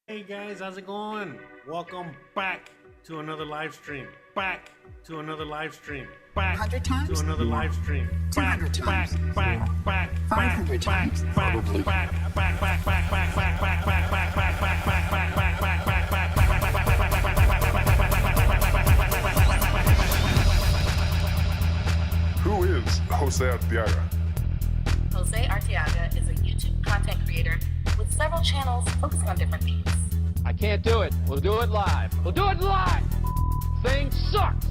Hey guys, how's it going? Welcome back to another live stream. Back to another live stream. Back 100 times? to another live stream. 200 times? 500 times? Probably. Who is Jose Arteaga? Jose Arteaga is a YouTube content creator with several channels focusing on different themes. I can't do it. We'll do it live. We'll do it live. Thing sucks.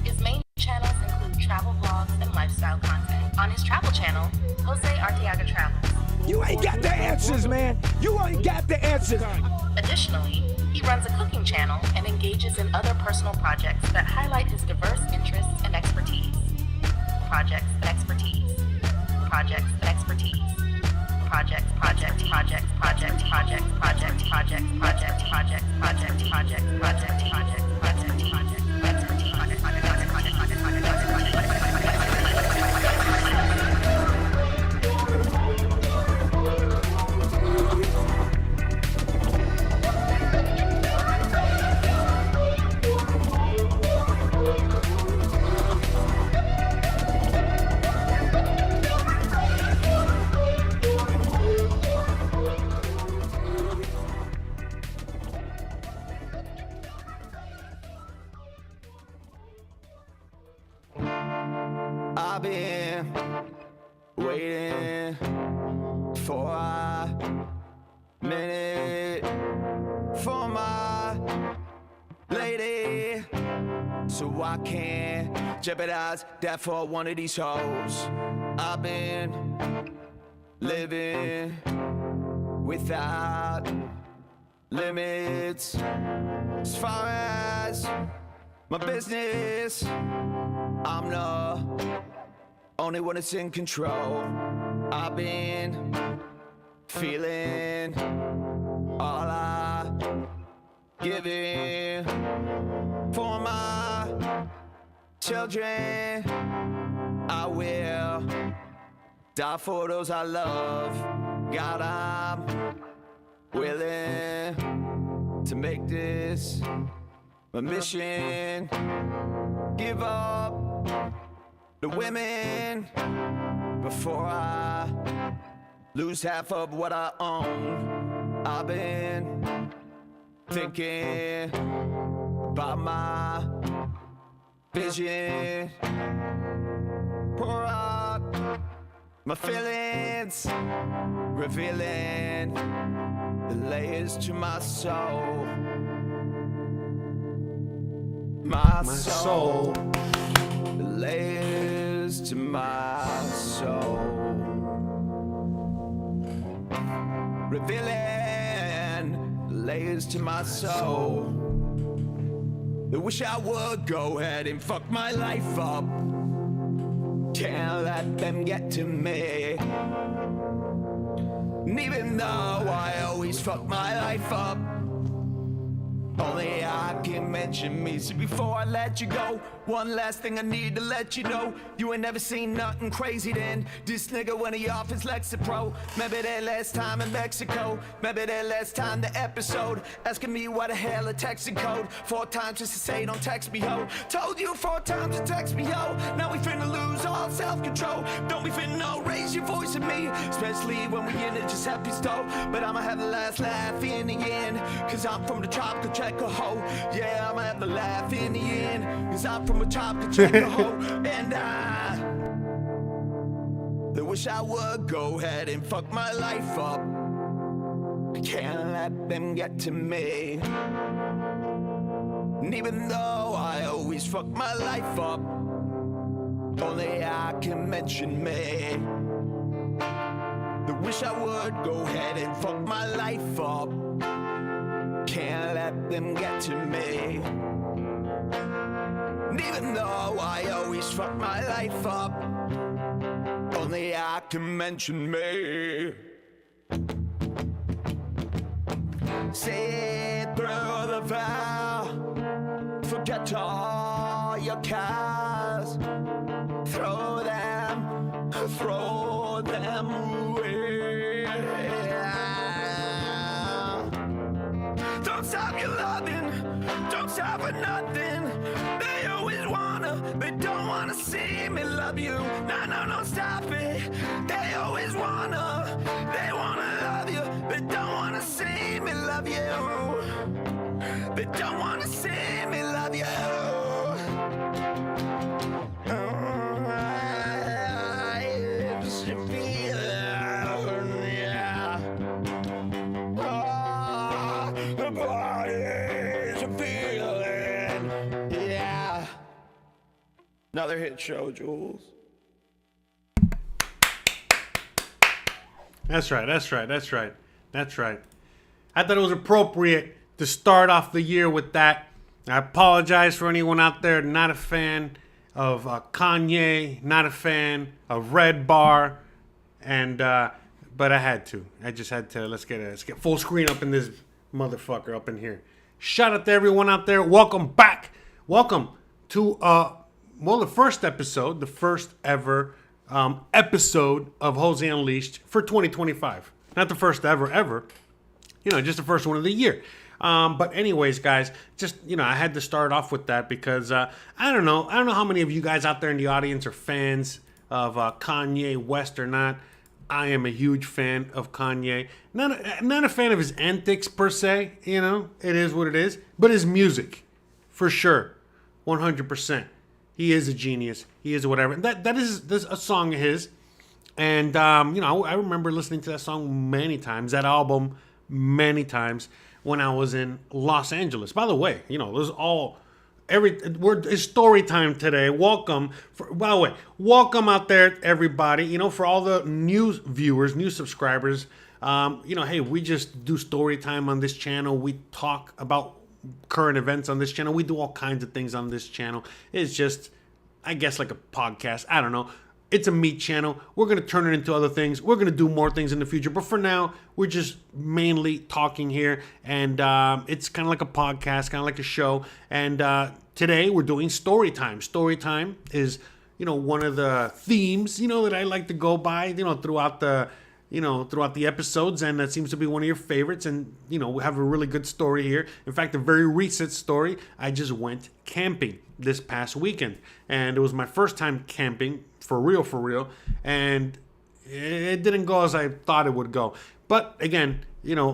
His main channels include travel vlogs and lifestyle content. On his travel channel, Jose Arteaga Travels. You ain't got the answers, man. You ain't got the answers. Additionally, he runs a cooking channel and engages in other personal projects that highlight his diverse interests and expertise. Projects and expertise. Projects and expertise. Projects, project, projects, project, projects, project, projects, project, projects, project, projects, project, projects, project, projects, expertise, I've been waiting for a minute for my lady, so I can't jeopardize that for one of these shows. I've been living without limits as far as my business. I'm the only one that's in control. I've been feeling all I giving for my children. I will die for those I love. God, I'm willing to make this my mission. Give up the women before I lose half of what I own. I've been thinking about my vision. Pour out my feelings, revealing the layers to my soul. My soul, the layers to my soul, revealing the layers to my soul. I wish I would go ahead and fuck my life up. Can't let them get to me. And even though I always fuck my life up, only I can mention me. So before I let you go, one last thing I need to let you know. You ain't never seen nothing crazy then. This nigga when he off his Lexapro. Remember that last time in Mexico? Remember that last time the episode? Asking me why the hell a texting code 4 times just to say don't text me, ho. Told you 4 times to text me, ho. Now we finna lose all self-control. Don't we finna raise your voice at me, especially when we in it just happy stove. But I'ma have the last laugh in the end, cause I'm from the tropical checker ho. Yeah, I'ma have the laugh in the end, cause I'm from a tropical checker ho. And I wish I would go ahead and fuck my life up. Can't let them get to me. And even though I always fuck my life up, only I can mention me. I wish I would go ahead and fuck my life up. Can't let them get to me. And even though I always fuck my life up, only I can mention me. Say it through the vow, forget all your cares, throw them away. don't stop your loving, don't stop for nothing. They always wanna, they don't wanna see me love you. No, no, don't stop it. They always wanna, they wanna love you. They don't wanna see me love you. They don't wanna see me love you. I just feel, yeah. The body's a feeling, yeah. Another hit show, Jules. That's right. I thought it was appropriate to start off the year with that. I apologize for anyone out there not a fan of Kanye, not a fan of Red Bar, and but I had to. I just had to. Let's get full screen up in this motherfucker up in here. Shout out to everyone out there. Welcome back. Welcome to the first episode, the first ever episode of Jose Unleashed for 2025. Not the first ever. Just the first one of the year. But anyways, guys, just, I had to start off with that because I don't know how many of you guys out there in the audience are fans of Kanye West or not. I am a huge fan of Kanye. Not a fan of his antics per se, it is what it is, but his music, for sure, 100%. He is a genius. He is whatever. That is a song of his. And, I remember listening to that song many times, that album many times when I was in Los Angeles. By the way, there's it's story time today. Welcome out there, everybody. For all the new viewers, new subscribers, hey, we just do story time on this channel. We talk about current events on this channel. We do all kinds of things on this channel. It's just, I guess, like a podcast. I don't know. It's a meat channel. We're going to turn it into other things. We're going to do more things in the future. But for now, we're just mainly talking here. And it's kind of like a podcast, kind of like a show. And today, we're doing story time. Story time is, one of the themes, that I like to go by, throughout the episodes, and that seems to be one of your favorites. And we have a really good story here. In fact, a very recent story. I just went camping this past weekend, and it was my first time camping for real, and it didn't go as I thought it would go. But again,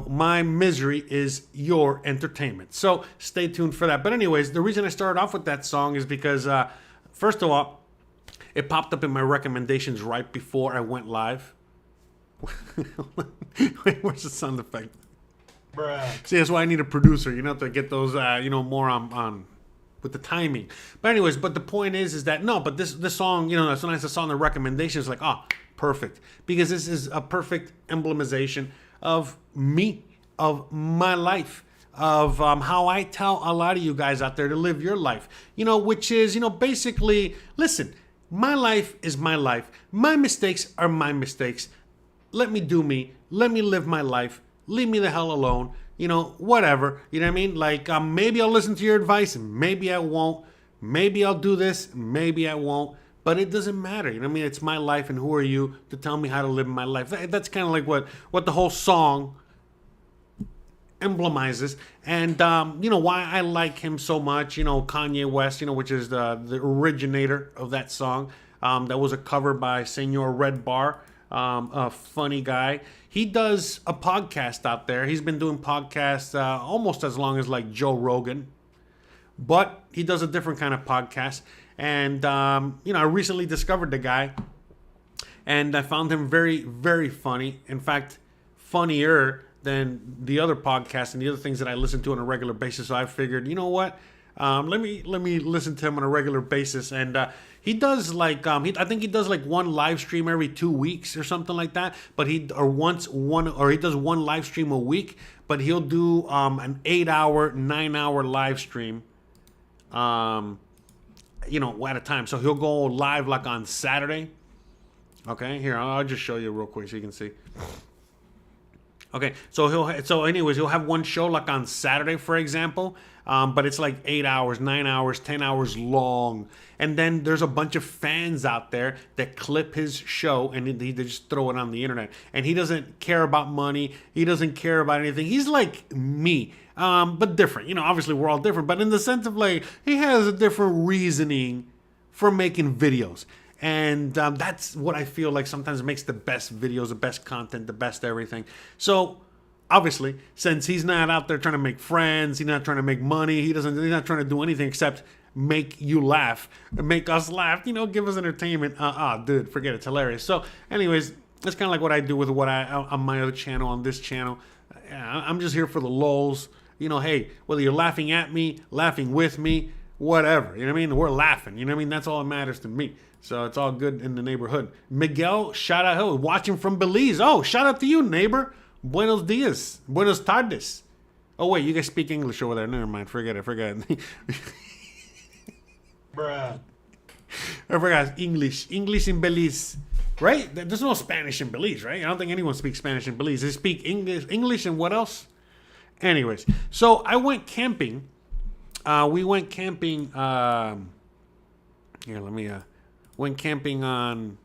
my misery is your entertainment, so stay tuned for that. But anyways, the reason I started off with that song is because first of all, it popped up in my recommendations right before I went live. Wait, where's the sound effect? Bruh. See, that's why I need a producer, to get those, more on with the timing. But anyways, but the point is that but this song, as soon as I saw the recommendations, like, perfect, because this is a perfect emblemization of me, of my life, of how I tell a lot of you guys out there to live your life, which is, basically, listen, my life is my life. My mistakes are my mistakes. Let me do me. Let me live my life. Leave me the hell alone. Whatever. You know what I mean? Like, maybe I'll listen to your advice. Maybe I won't. Maybe I'll do this. Maybe I won't. But it doesn't matter. You know what I mean? It's my life, and who are you to tell me how to live my life? That's kind of like what the whole song emblemizes. And, why I like him so much, Kanye West, which is the originator of that song. That was a cover by Senor Red Bar. A funny guy. He does a podcast out there. He's been doing podcasts almost as long as like Joe Rogan, but he does a different kind of podcast. And I recently discovered the guy, and I found him very, very funny. In fact, funnier than the other podcasts and the other things that I listen to on a regular basis. So I figured, you know what? Let me listen to him on a regular basis. And he does like I think he does like one live stream every 2 weeks or something like that. But he does one live stream a week. But he'll do an 8-hour, 9-hour live stream, at a time. So he'll go live like on Saturday. Okay, here I'll just show you real quick so you can see. Okay, so he'll have one show like on Saturday, for example, but it's like 8 hours, 9 hours, 10 hours long. And then there's a bunch of fans out there that clip his show and they just throw it on the internet. And he doesn't care about money. He doesn't care about anything. He's like me, but different. You know, obviously we're all different, but in the sense of like, he has a different reasoning for making videos. And that's what I feel like sometimes makes the best videos, the best content, the best everything. So obviously, since he's not out there trying to make friends, he's not trying to make money, he's not trying to do anything except make you laugh, make us laugh, you know, give us entertainment. Dude, forget it. It's hilarious. So anyways, that's kind of like what I do with on my other channel, on this channel. I'm just here for the lulz. You know, hey, whether you're laughing at me, laughing with me, whatever, you know what I mean? We're laughing, you know what I mean? That's all that matters to me. So it's all good in the neighborhood. Miguel, shout out, watching from Belize. Oh, shout out to you, neighbor. Buenos dias. Buenos tardes. Oh, wait, you guys speak English over there. Never mind. Forget it. Bruh. I forgot English. English in Belize. Right? There's no Spanish in Belize, right? I don't think anyone speaks Spanish in Belize. They speak English and what else? Anyways, so I went camping. We went camping. Went camping on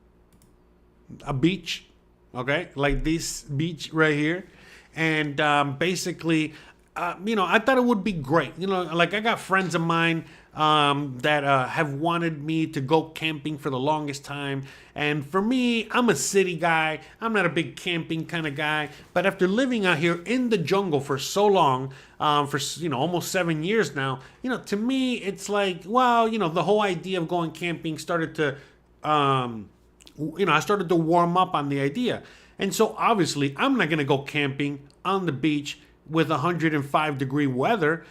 a beach, okay, like this beach right here, and basically, I thought it would be great. You know, like I got friends of mine that have wanted me to go camping for the longest time, and for me, I'm a city guy. I'm not a big camping kind of guy, but after living out here in the jungle for so long, for almost 7 years now, to me it's like, well, the whole idea of going camping started to I started to warm up on the idea. And so obviously I'm not going to go camping on the beach with 105-degree weather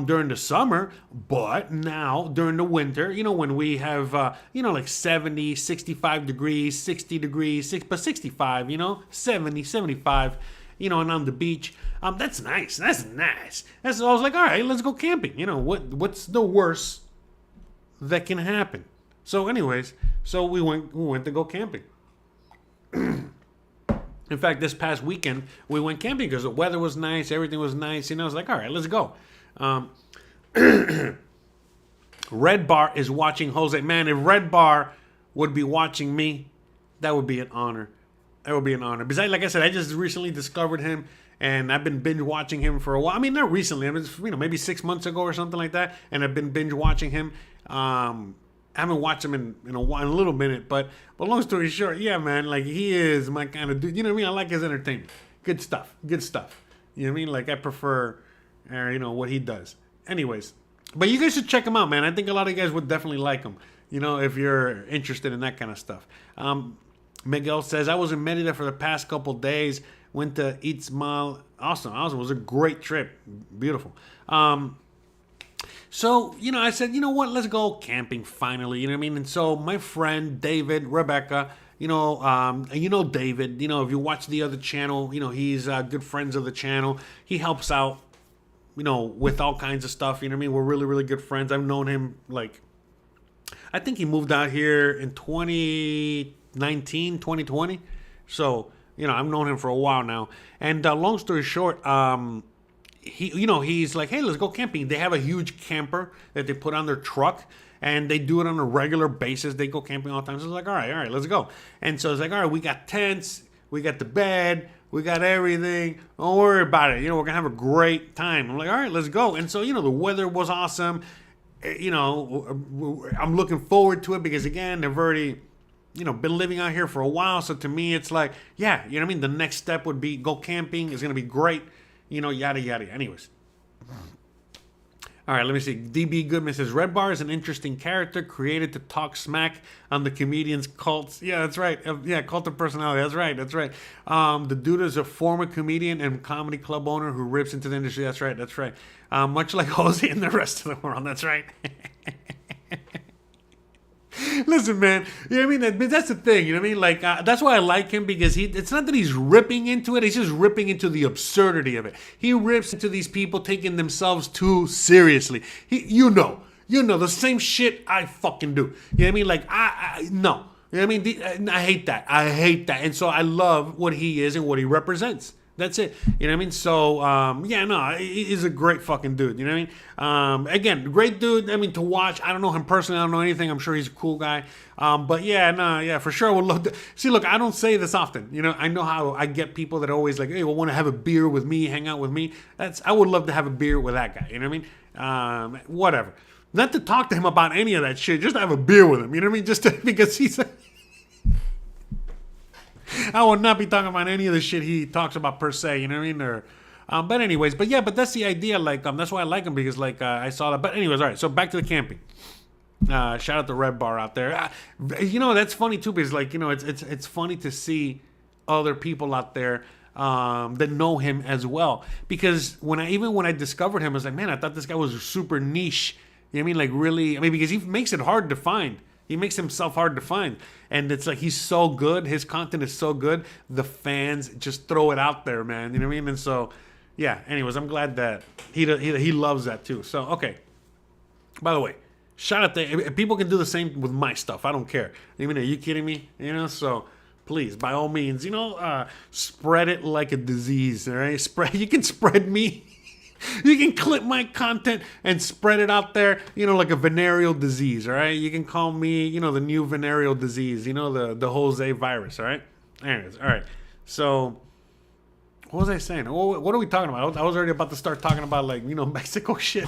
during the summer, but now during the winter, when we have like 70, 65 degrees, 60 degrees, but 65, 70, 75, and on the beach, that's nice. That's nice. I was like, all right, let's go camping. What's the worst that can happen? So anyways, we went to go camping. In fact, this past weekend, we went camping because the weather was nice, everything was nice. I was like, all right, let's go. Red Bar is watching Jose. Man, if Red Bar would be watching me, that would be an honor. That would be an honor. Because like I said, I just recently discovered him, and I've been binge watching him for a while. I mean, not recently. I mean, maybe 6 months ago or something like that. And I've been binge watching him. I haven't watched him in a little minute, but long story short, yeah, man, like he is my kind of dude. You know what I mean? I like his entertainment. Good stuff. You know what I mean? Like I prefer, what he does. Anyways, but you guys should check him out, man. I think a lot of you guys would definitely like him. If you're interested in that kind of stuff. Miguel says, I was in Merida for the past couple days. Went to Itzmal. Awesome. It was a great trip. Beautiful. So, I said, you know what, let's go camping finally, you know what I mean? And so my friend, David, Rebecca, David, if you watch the other channel, he's good friends of the channel. He helps out, with all kinds of stuff, you know what I mean? We're really, really good friends. I've known him, I think he moved out here in 2019, 2020. So, I've known him for a while now. And long story short, he's like, hey, let's go camping. They have a huge camper that they put on their truck, and they do it on a regular basis. They go camping all the time. So it's like, all right, let's go. And so it's like, all right, we got tents, we got the bed, we got everything. Don't worry about it. We're going to have a great time. I'm like, all right, let's go. And so, the weather was awesome. I'm looking forward to it because, again, they've already, been living out here for a while. So to me, it's like, yeah, you know what I mean? The next step would be go camping. It's going to be great. Yada, yada. Anyways. All right, let me see. DB Goodman says, Red Bar is an interesting character created to talk smack on the comedian's cults. Yeah, that's right. Cult of personality. That's right. The dude is a former comedian and comedy club owner who rips into the industry. That's right. Much like Jose and the rest of the world. That's right. Listen, man, you know what I mean? That's the thing, you know what I mean? Like, that's why I like him, because it's not that he's ripping into it, he's just ripping into the absurdity of it. He rips into these people taking themselves too seriously. You know, the same shit I fucking do. You know what I mean? Like, no. You know what I mean? I hate that. And so I love what he is and what he represents. That's it. You know what I mean? So, yeah, no, he's a great fucking dude. You know what I mean? Again, great dude. I mean, to watch. I don't know him personally. I don't know anything. I'm sure he's a cool guy. But yeah, no, yeah, for sure. I would love to. See, look, I don't say this often. You know, I know how I get people that are always like, hey, well, want to have a beer with me, hang out with me. I would love to have a beer with that guy. You know what I mean? Whatever. Not to talk to him about any of that shit. Just to have a beer with him. You know what I mean? Because he's I would not be talking about any of the shit he talks about per se, you know what I mean? Or, but anyways, but that's the idea. Like, that's why I like him, because like I saw that. But anyways, all right. So back to the camping. Shout out to Red Bar out there. You know, that's funny too, because like, you know, it's funny to see other people out there that know him as well. Because when I discovered him, I was like, man, I thought this guy was super niche. You know what I mean? Like really, I mean, because he makes it hard to find. He makes himself hard to find. And it's like, he's so good. His content is so good. The fans just throw it out there, man. You know what I mean? And so, yeah. Anyways, I'm glad that he loves that too. So, okay. By the way, shout out to people can do the same with my stuff. I don't care. I mean, are you kidding me? You know, so please, by all means, you know, spread it like a disease. All right, you can spread me. You can clip my content and spread it out there, you know, like a venereal disease, all right? You can call me, you know, the new venereal disease, you know, the Jose virus, all right? Anyways, all right. So, what was I saying? What are we talking about? I was already about to start talking about, like, you know, Mexico shit.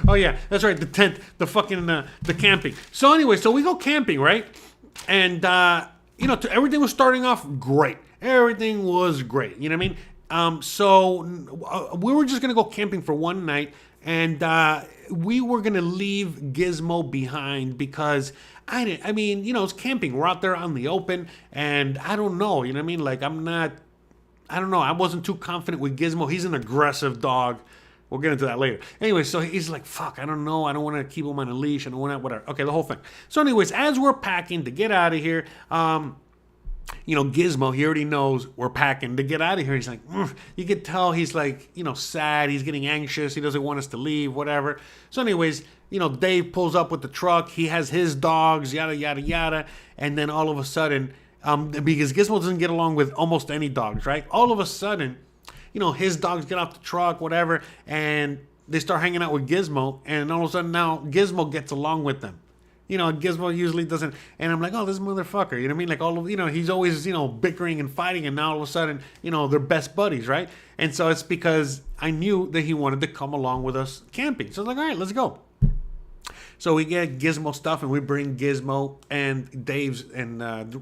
Oh, yeah, that's right, the tent, the fucking, the camping. So, anyway, so we go camping, right? And, you know, everything was starting off great. Everything was great, you know what I mean? So we were just gonna go camping for one night, and we were gonna leave Gizmo behind because I mean, you know, it's camping. We're out there on the open, and I don't know, you know what I mean? Like, I don't know. I wasn't too confident with Gizmo. He's an aggressive dog. We'll get into that later. Anyway, so he's like, fuck, I don't know. I don't want to keep him on a leash. I don't want to, whatever. Okay, the whole thing. So anyways, as we're packing to get out of here, you know, Gizmo, he already knows we're packing to get out of here. He's like, you could tell he's like, you know, sad. He's getting anxious. He doesn't want us to leave, whatever. So anyways, you know, Dave pulls up with the truck. He has his dogs, yada, yada, yada. And then all of a sudden, because Gizmo doesn't get along with almost any dogs, right? All of a sudden, you know, his dogs get off the truck, whatever, and they start hanging out with Gizmo. And all of a sudden now Gizmo gets along with them. You know, Gizmo usually doesn't, and I'm like, oh, this motherfucker, you know what I mean? Like, all of, you know, he's always, you know, bickering and fighting, and now all of a sudden, you know, they're best buddies, right? And so it's because I knew that he wanted to come along with us camping. So I was like, all right, let's go. So we get Gizmo stuff, and we bring Gizmo and Dave's and,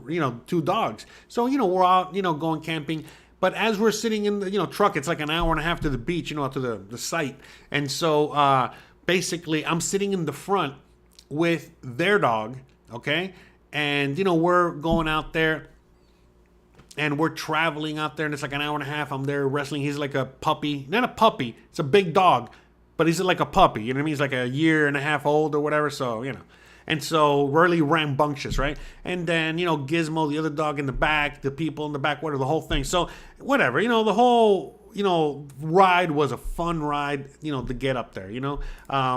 you know, 2 dogs. So, you know, we're out, you know, going camping. But as we're sitting in the, you know, truck, it's like an hour and a half to the beach, you know, to the site. And so basically, I'm sitting in the front with their dog, okay? And, you know, we're going out there and we're traveling out there, and it's like an hour and a half. I'm there wrestling. He's like a puppy. Not a puppy. It's a big dog, but he's like a puppy. You know what I mean? He's like a year and a half old or whatever, so, you know. And so, really rambunctious, right? And then, you know, Gizmo, the other dog in the back, the people in the back, whatever, the whole thing. So, whatever, you know, the whole, you know, ride was a fun ride, you know, to get up there, you know.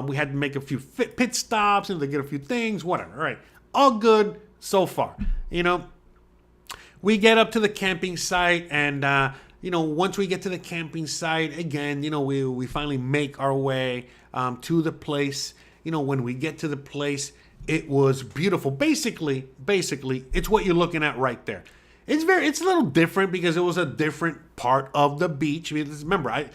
We had to make a few pit stops, you know, to get a few things, whatever, all right. All good so far, you know. We get up to the camping site, and, you know, once we get to the camping site, again, you know, we finally make our way to the place. You know, when we get to the place, it was beautiful. Basically, it's what you're looking at right there. It's a little different because it was a different part of the beach. I mean, remember,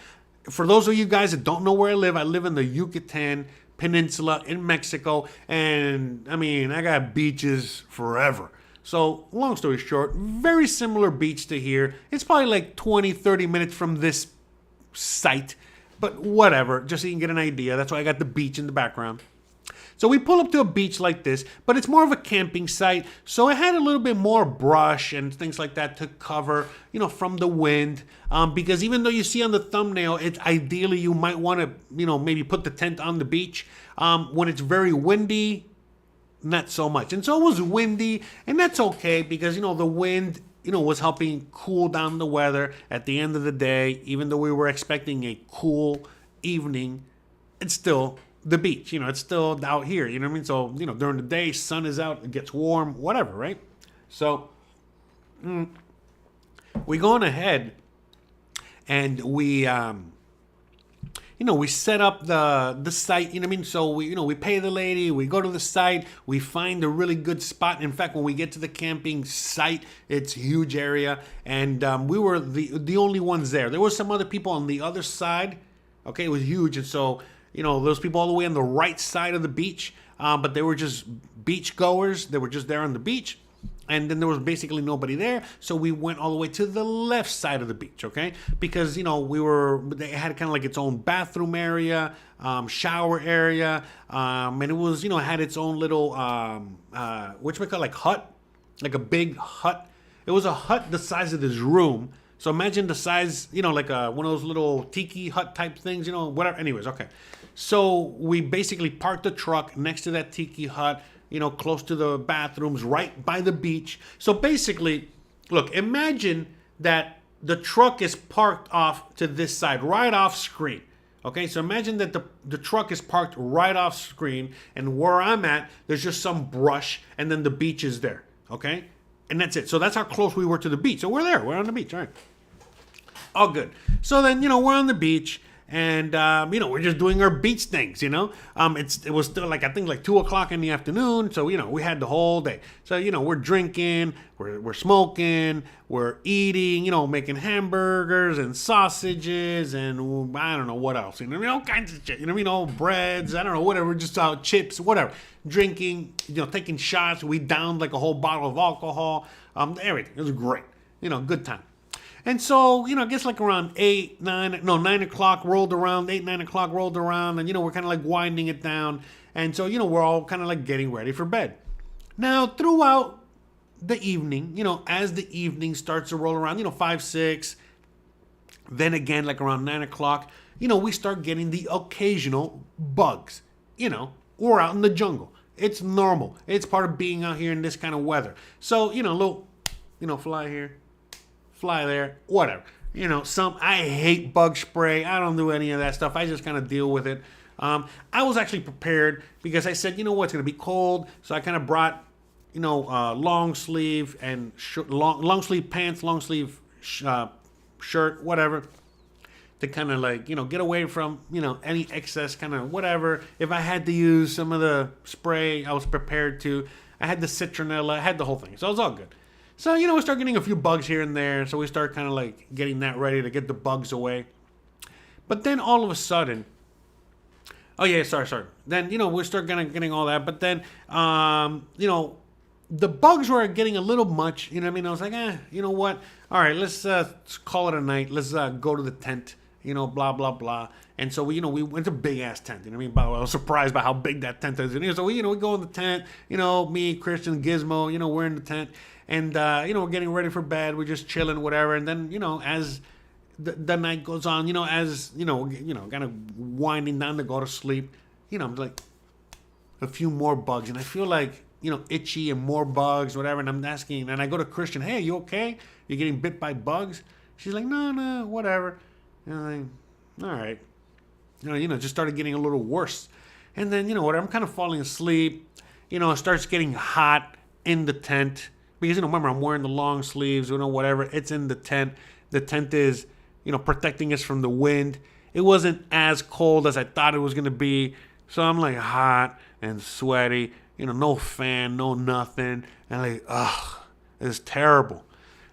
for those of you guys that don't know where I live in the Yucatan Peninsula in Mexico, and I mean, I got beaches forever. So, long story short, very similar beach to here. It's probably like 20, 30 minutes from this site, but whatever, just so you can get an idea. That's why I got the beach in the background. So we pull up to a beach like this, but it's more of a camping site. So it had a little bit more brush and things like that to cover, you know, from the wind. Because even though you see on the thumbnail, it's ideally you might want to, you know, maybe put the tent on the beach. When it's very windy, not so much. And so it was windy, and that's okay because, you know, the wind, you know, was helping cool down the weather at the end of the day. Even though we were expecting a cool evening, it's still the beach, you know, it's still out here, you know what I mean? So, you know, during the day, sun is out, it gets warm, whatever, right? So, we go on ahead and we we set up the site, you know what I mean? So we pay the lady, we go to the site, we find a really good spot. In fact, when we get to the camping site, it's a huge area, and we were the only ones there. There were some other people on the other side. Okay, it was huge, and so those people all the way on the right side of the beach, but they were just beach goers. They were just there on the beach. And then there was basically nobody there, so we went all the way to the left side of the beach, okay? Because they had kind of like its own bathroom area, shower area, and it was had its own little like hut, like a big hut. It was a hut the size of this room. So imagine the size, like one of those little tiki hut type things, whatever. Anyways, okay. So we basically parked the truck next to that tiki hut, close to the bathrooms, right by the beach. So basically, look, imagine that the truck is parked off to this side, right off screen. Okay, so imagine that the truck is parked right off screen, and where I'm at, there's just some brush, and then the beach is there. Okay, and that's it. So that's how close we were to the beach. So we're there. We're on the beach. All right. All good. So then, we're on the beach. And, we're just doing our beach things, It was still I think 2:00 in the afternoon. So, we had the whole day. So, we're drinking, we're smoking, we're eating, making hamburgers and sausages and I don't know what else, all kinds of shit, breads, I don't know, whatever, just chips, whatever. Drinking, taking shots. We downed like a whole bottle of alcohol, everything. It was great, good time. And so, I guess like around 9 o'clock rolled around, 9 o'clock rolled around, and, we're kind of like winding it down. And so, we're all kind of like getting ready for bed. Now, throughout the evening, as the evening starts to roll around, 5, 6, then again, like around 9 o'clock, we start getting the occasional bugs. We're out in the jungle. It's normal. It's part of being out here in this kind of weather. So, little, fly here. Fly there, whatever. I hate bug spray. I don't do any of that stuff. I just kind of deal with it. I was actually prepared because I said, it's going to be cold. So I kind of brought, long sleeve and long sleeve pants, long sleeve shirt, whatever, to kind of like, get away from, any excess kind of whatever. If I had to use some of the spray, I was prepared to. I had the citronella, I had the whole thing. So it was all good. So, we start getting a few bugs here and there. So we start kind of like getting that ready to get the bugs away. But then all of a sudden, sorry. Then, we start getting all that. But then, the bugs were getting a little much. I was like, you know what? All right, let's call it a night. Let's go to the tent, blah, blah, blah. And so we went to a big ass tent. I was surprised by how big that tent is. And so we go in the tent, me, Christian, Gizmo, we're in the tent. And, we're getting ready for bed. We're just chilling, whatever. And then, as the night goes on, as, kind of winding down to go to sleep, I'm like, a few more bugs. And I feel like, itchy and more bugs, whatever. And I'm asking, and I go to Christian, hey, you okay? You're getting bit by bugs? She's like, no, whatever. And I'm like, all right. Just started getting a little worse. And then, whatever, I'm kind of falling asleep. It starts getting hot in the tent. Because, remember, I'm wearing the long sleeves, whatever. It's in the tent. The tent is, protecting us from the wind. It wasn't as cold as I thought it was going to be. So I'm like hot and sweaty, no fan, no nothing. And like, it's terrible.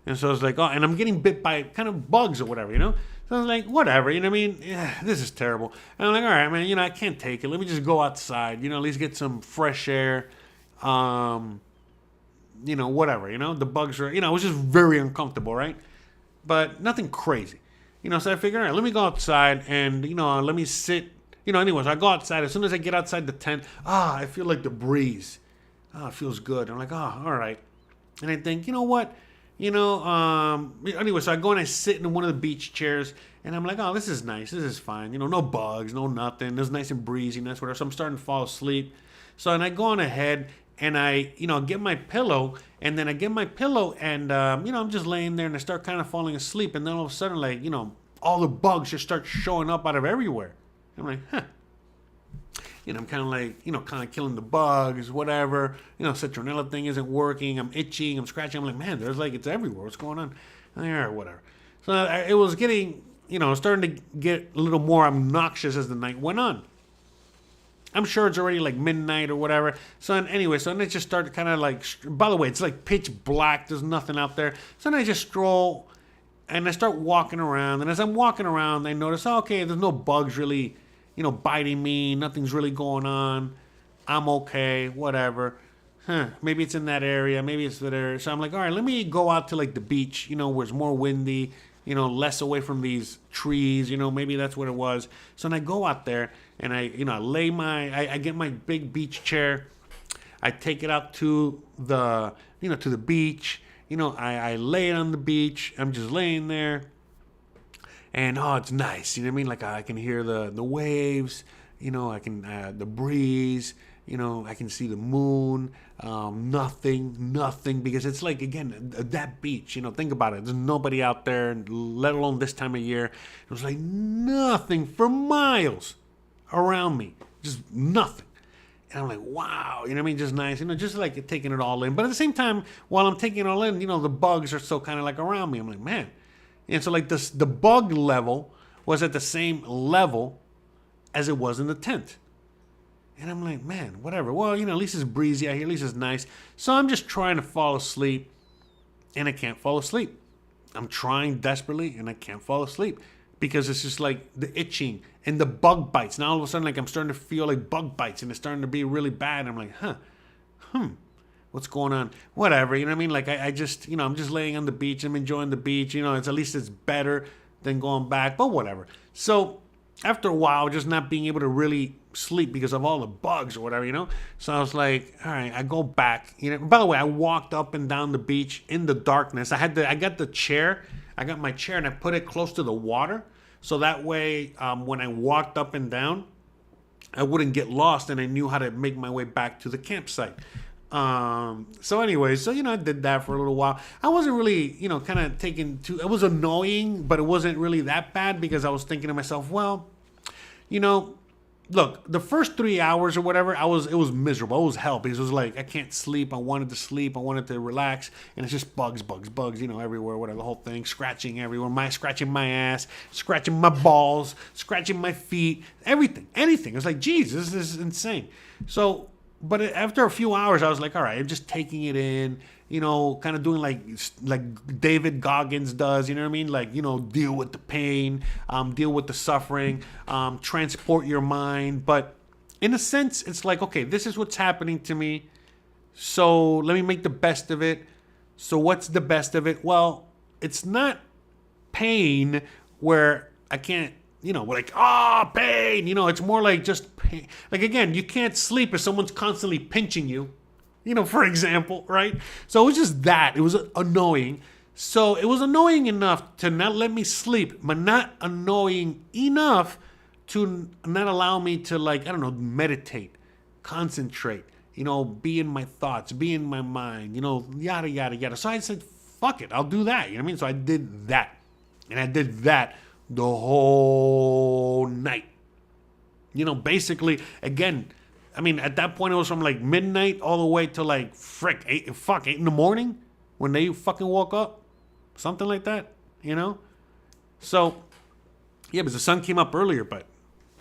And so I was like, and I'm getting bit by kind of bugs or whatever, So I was like, whatever, this is terrible. And I'm like, all right, man, I can't take it. Let me just go outside, at least get some fresh air. Whatever, the bugs are, it was just very uncomfortable, right? But nothing crazy, so I figured, all right, let me go outside and, let me sit, anyways, I go outside. As soon as I get outside the tent, I feel like the breeze, it feels good. I'm like, all right. And I think, you know what, anyway, so I go and I sit in one of the beach chairs and I'm like, this is nice. This is fine. No bugs, no nothing. It's nice and breezy, nice, whatever. So I'm starting to fall asleep. So, and I go on ahead and I, get my pillow, and then I get my pillow, and, I'm just laying there, and I start kind of falling asleep, and then all of a sudden, like, all the bugs just start showing up out of everywhere. I'm like, I'm kind of like, kind of killing the bugs, whatever. Citronella thing isn't working. I'm itching, I'm scratching. I'm like, man, there's like, it's everywhere. What's going on? Whatever. So it was getting, starting to get a little more obnoxious as the night went on. I'm sure it's already like midnight or whatever. So then I just started kind of like, by the way, it's like pitch black. There's nothing out there. So then I just stroll and I start walking around. And as I'm walking around, I notice, okay, there's no bugs really, biting me. Nothing's really going on. I'm okay, whatever. Maybe it's in that area. Maybe it's there. So I'm like, all right, let me go out to like the beach, where it's more windy, less away from these trees, maybe that's what it was. So then I go out there and I get my big beach chair. I take it out to the, to the beach. I lay it on the beach. I'm just laying there. And, it's nice. You know what I mean? Like I can hear the waves, I can, the breeze, I can see the moon, nothing, because it's like, again, that beach, think about it. There's nobody out there, let alone this time of year. It was like nothing for miles around me, just nothing. And I'm like, wow, just nice, just like taking it all in. But at the same time, while I'm taking it all in, the bugs are still kind of like around me. I'm like, man. And so like the bug level was at the same level as it was in the tent. And I'm like, man, whatever. Well, at least it's breezy out here. At least it's nice. So I'm just trying to fall asleep, and I can't fall asleep. I'm trying desperately, and I can't fall asleep because it's just like the itching and the bug bites. Now all of a sudden, like I'm starting to feel like bug bites, and it's starting to be really bad. And I'm like, what's going on? Whatever, you know what I mean? Like I just, I'm just laying on the beach. I'm enjoying the beach. It's at least it's better than going back, but whatever. So after a while, just not being able to really sleep because of all the bugs or whatever, So I was like, all right, I go back. By the way, I walked up and down the beach in the darkness. I got the chair. I got my chair and I put it close to the water. So that way, when I walked up and down, I wouldn't get lost and I knew how to make my way back to the campsite. So I did that for a little while. I wasn't really, kind of it was annoying, but it wasn't really that bad because I was thinking to myself, well, look, the first 3 hours or whatever, it was miserable. It was hell because it was like, I can't sleep. I wanted to sleep. I wanted to relax. And it's just bugs, everywhere, whatever, the whole thing, scratching everywhere, scratching my ass, scratching my balls, scratching my feet, everything, anything. It was like, geez, this is insane. So, but after a few hours, I was like, all right, I'm just taking it in, kind of doing like David Goggins does, you know what I mean? Like, deal with the pain, deal with the suffering, transport your mind. But in a sense, it's like, okay, this is what's happening to me. So let me make the best of it. So what's the best of it? Well, it's not pain where I can't, like, pain, it's more like just pain. Like, again, you can't sleep if someone's constantly pinching you, for example, right? So it was just that. It was annoying. So it was annoying enough to not let me sleep, but not annoying enough to not allow me to, like, I don't know, meditate, concentrate, be in my thoughts, be in my mind, yada, yada, yada. So I said, fuck it, I'll do that. You know what I mean? So I did that. And I did that the whole night. Basically, again, I mean, at that point, it was from like midnight all the way to like 8 in the morning when they fucking woke up. Something like that, So, yeah, because the sun came up earlier, but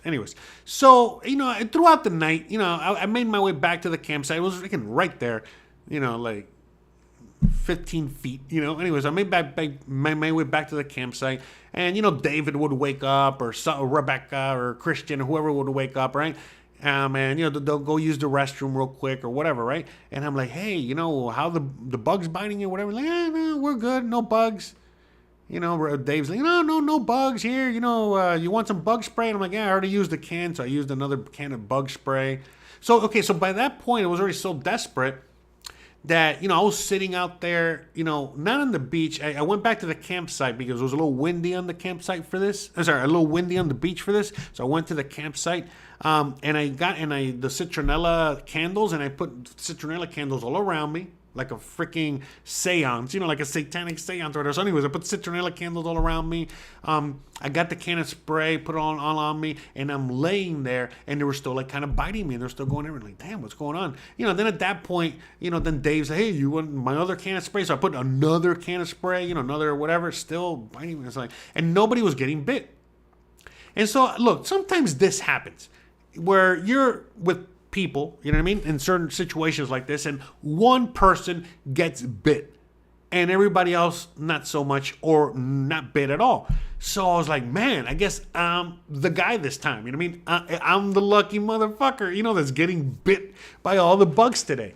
anyways. So, throughout the night, I made my way back to the campsite. It was freaking right there, like 15 feet, Anyways, I made my way back to the campsite. And, David would wake up or Rebecca or Christian or whoever would wake up, right? And, they'll go use the restroom real quick or whatever, right? And I'm like, hey, how the bugs biting you or whatever? Like, no, we're good. No bugs. Dave's like, no bugs here. You want some bug spray? And I'm like, yeah, I already used a can. So I used another can of bug spray. So by that point, it was already so desperate that, I was sitting out there, not on the beach. I went back to the campsite because it was a little windy on the campsite for this. A little windy on the beach for this. So I went to the campsite and I got the citronella candles and I put citronella candles all around me. like a freaking seance, like a satanic seance or whatever. So anyways, I put citronella candles all around me. I got the can of spray, put it all on me, and I'm laying there, and they were still like kind of biting me, and they're still going everywhere. Like, damn, what's going on? Then at that point, then Dave said, hey, you want my other can of spray? So I put another can of spray, another whatever, still biting me. It's like, and nobody was getting bit. And so, look, sometimes this happens where you're with people, you know what I mean, in certain situations like this, and one person gets bit and everybody else not so much or not bit at all. So I was like, man, I guess I'm the guy this time, you know what I mean? I'm the lucky motherfucker, that's getting bit by all the bugs today.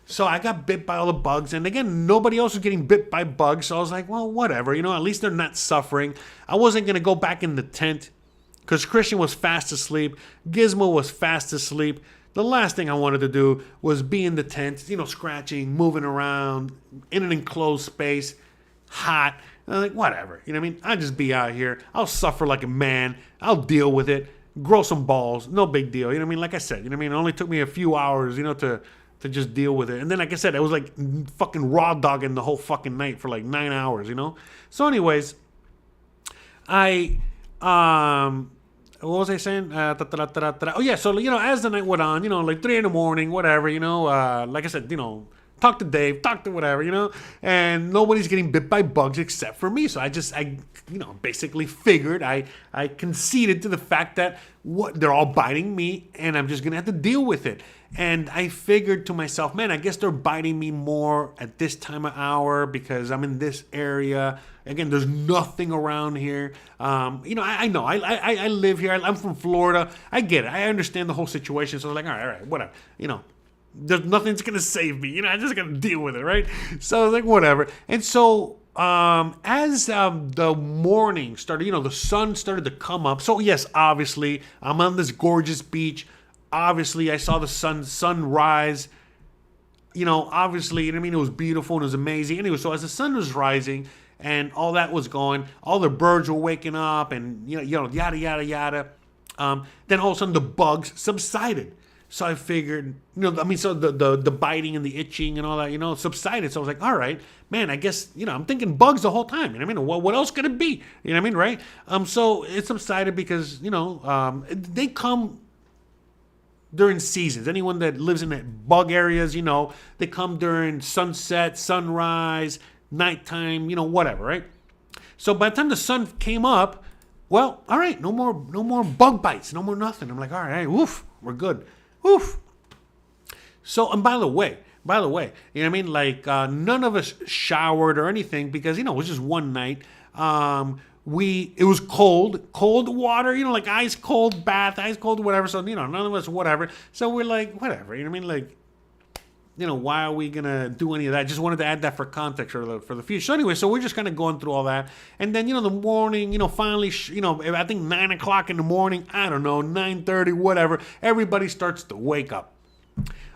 So I got bit by all the bugs, and again, nobody else was getting bit by bugs, so I was like, well, whatever, at least they're not suffering. I wasn't going to go back in the tent because Christian was fast asleep, Gizmo was fast asleep. The last thing I wanted to do was be in the tent, scratching, moving around, in an enclosed space, hot. And I'm like, whatever, you know what I mean? I'll just be out here. I'll suffer like a man. I'll deal with it. Grow some balls. No big deal. You know what I mean? Like I said, you know what I mean? It only took me a few hours, to just deal with it. And then, like I said, it was like fucking raw dogging the whole fucking night for like 9 hours, So anyways, what was I saying? Oh, yeah. So, as the night went on, like 3 a.m, whatever, like I said, talk to Dave, talk to whatever, and nobody's getting bit by bugs except for me. So I basically figured I conceded to the fact that they're all biting me and I'm just going to have to deal with it. And I figured to myself, man, I guess they're biting me more at this time of hour because I'm in this area. Again, there's nothing around here. I know. I live here. I'm from Florida. I get it. I understand the whole situation. So I was like, all right, whatever. There's nothing's going to save me. I just got to deal with it, right? So I was like, whatever. And so as the morning started, the sun started to come up. So yes, obviously, I'm on this gorgeous beach. Obviously, I saw the sunrise. Obviously, you know what I mean? It was beautiful and it was amazing. Anyway, so as the sun was rising and all that was going, all the birds were waking up and, yada, yada, yada. Then all of a sudden the bugs subsided. So I figured, so the biting and the itching and all that, subsided. So I was like, all right, man, I guess, I'm thinking bugs the whole time. You know what I mean? What else could it be? You know what I mean? Right? So it subsided because, they come during seasons. Anyone that lives in that bug areas, they come during sunset, sunrise, nighttime, whatever, right? So by the time the sun came up, well, all right, no more bug bites, no more nothing. I'm like, all right, woof, we're good. Woof. So, and by the way, you know what I mean? Like, none of us showered or anything because, it was just one night. It was cold water, like ice cold bath, ice cold whatever. So, none of us, whatever. So we're like, whatever, you know what I mean? Like, why are we going to do any of that? Just wanted to add that for context for the future. So anyway, so we're just kind of going through all that. And then, the morning, finally, I think 9 o'clock in the morning, I don't know, 9:30, whatever, everybody starts to wake up.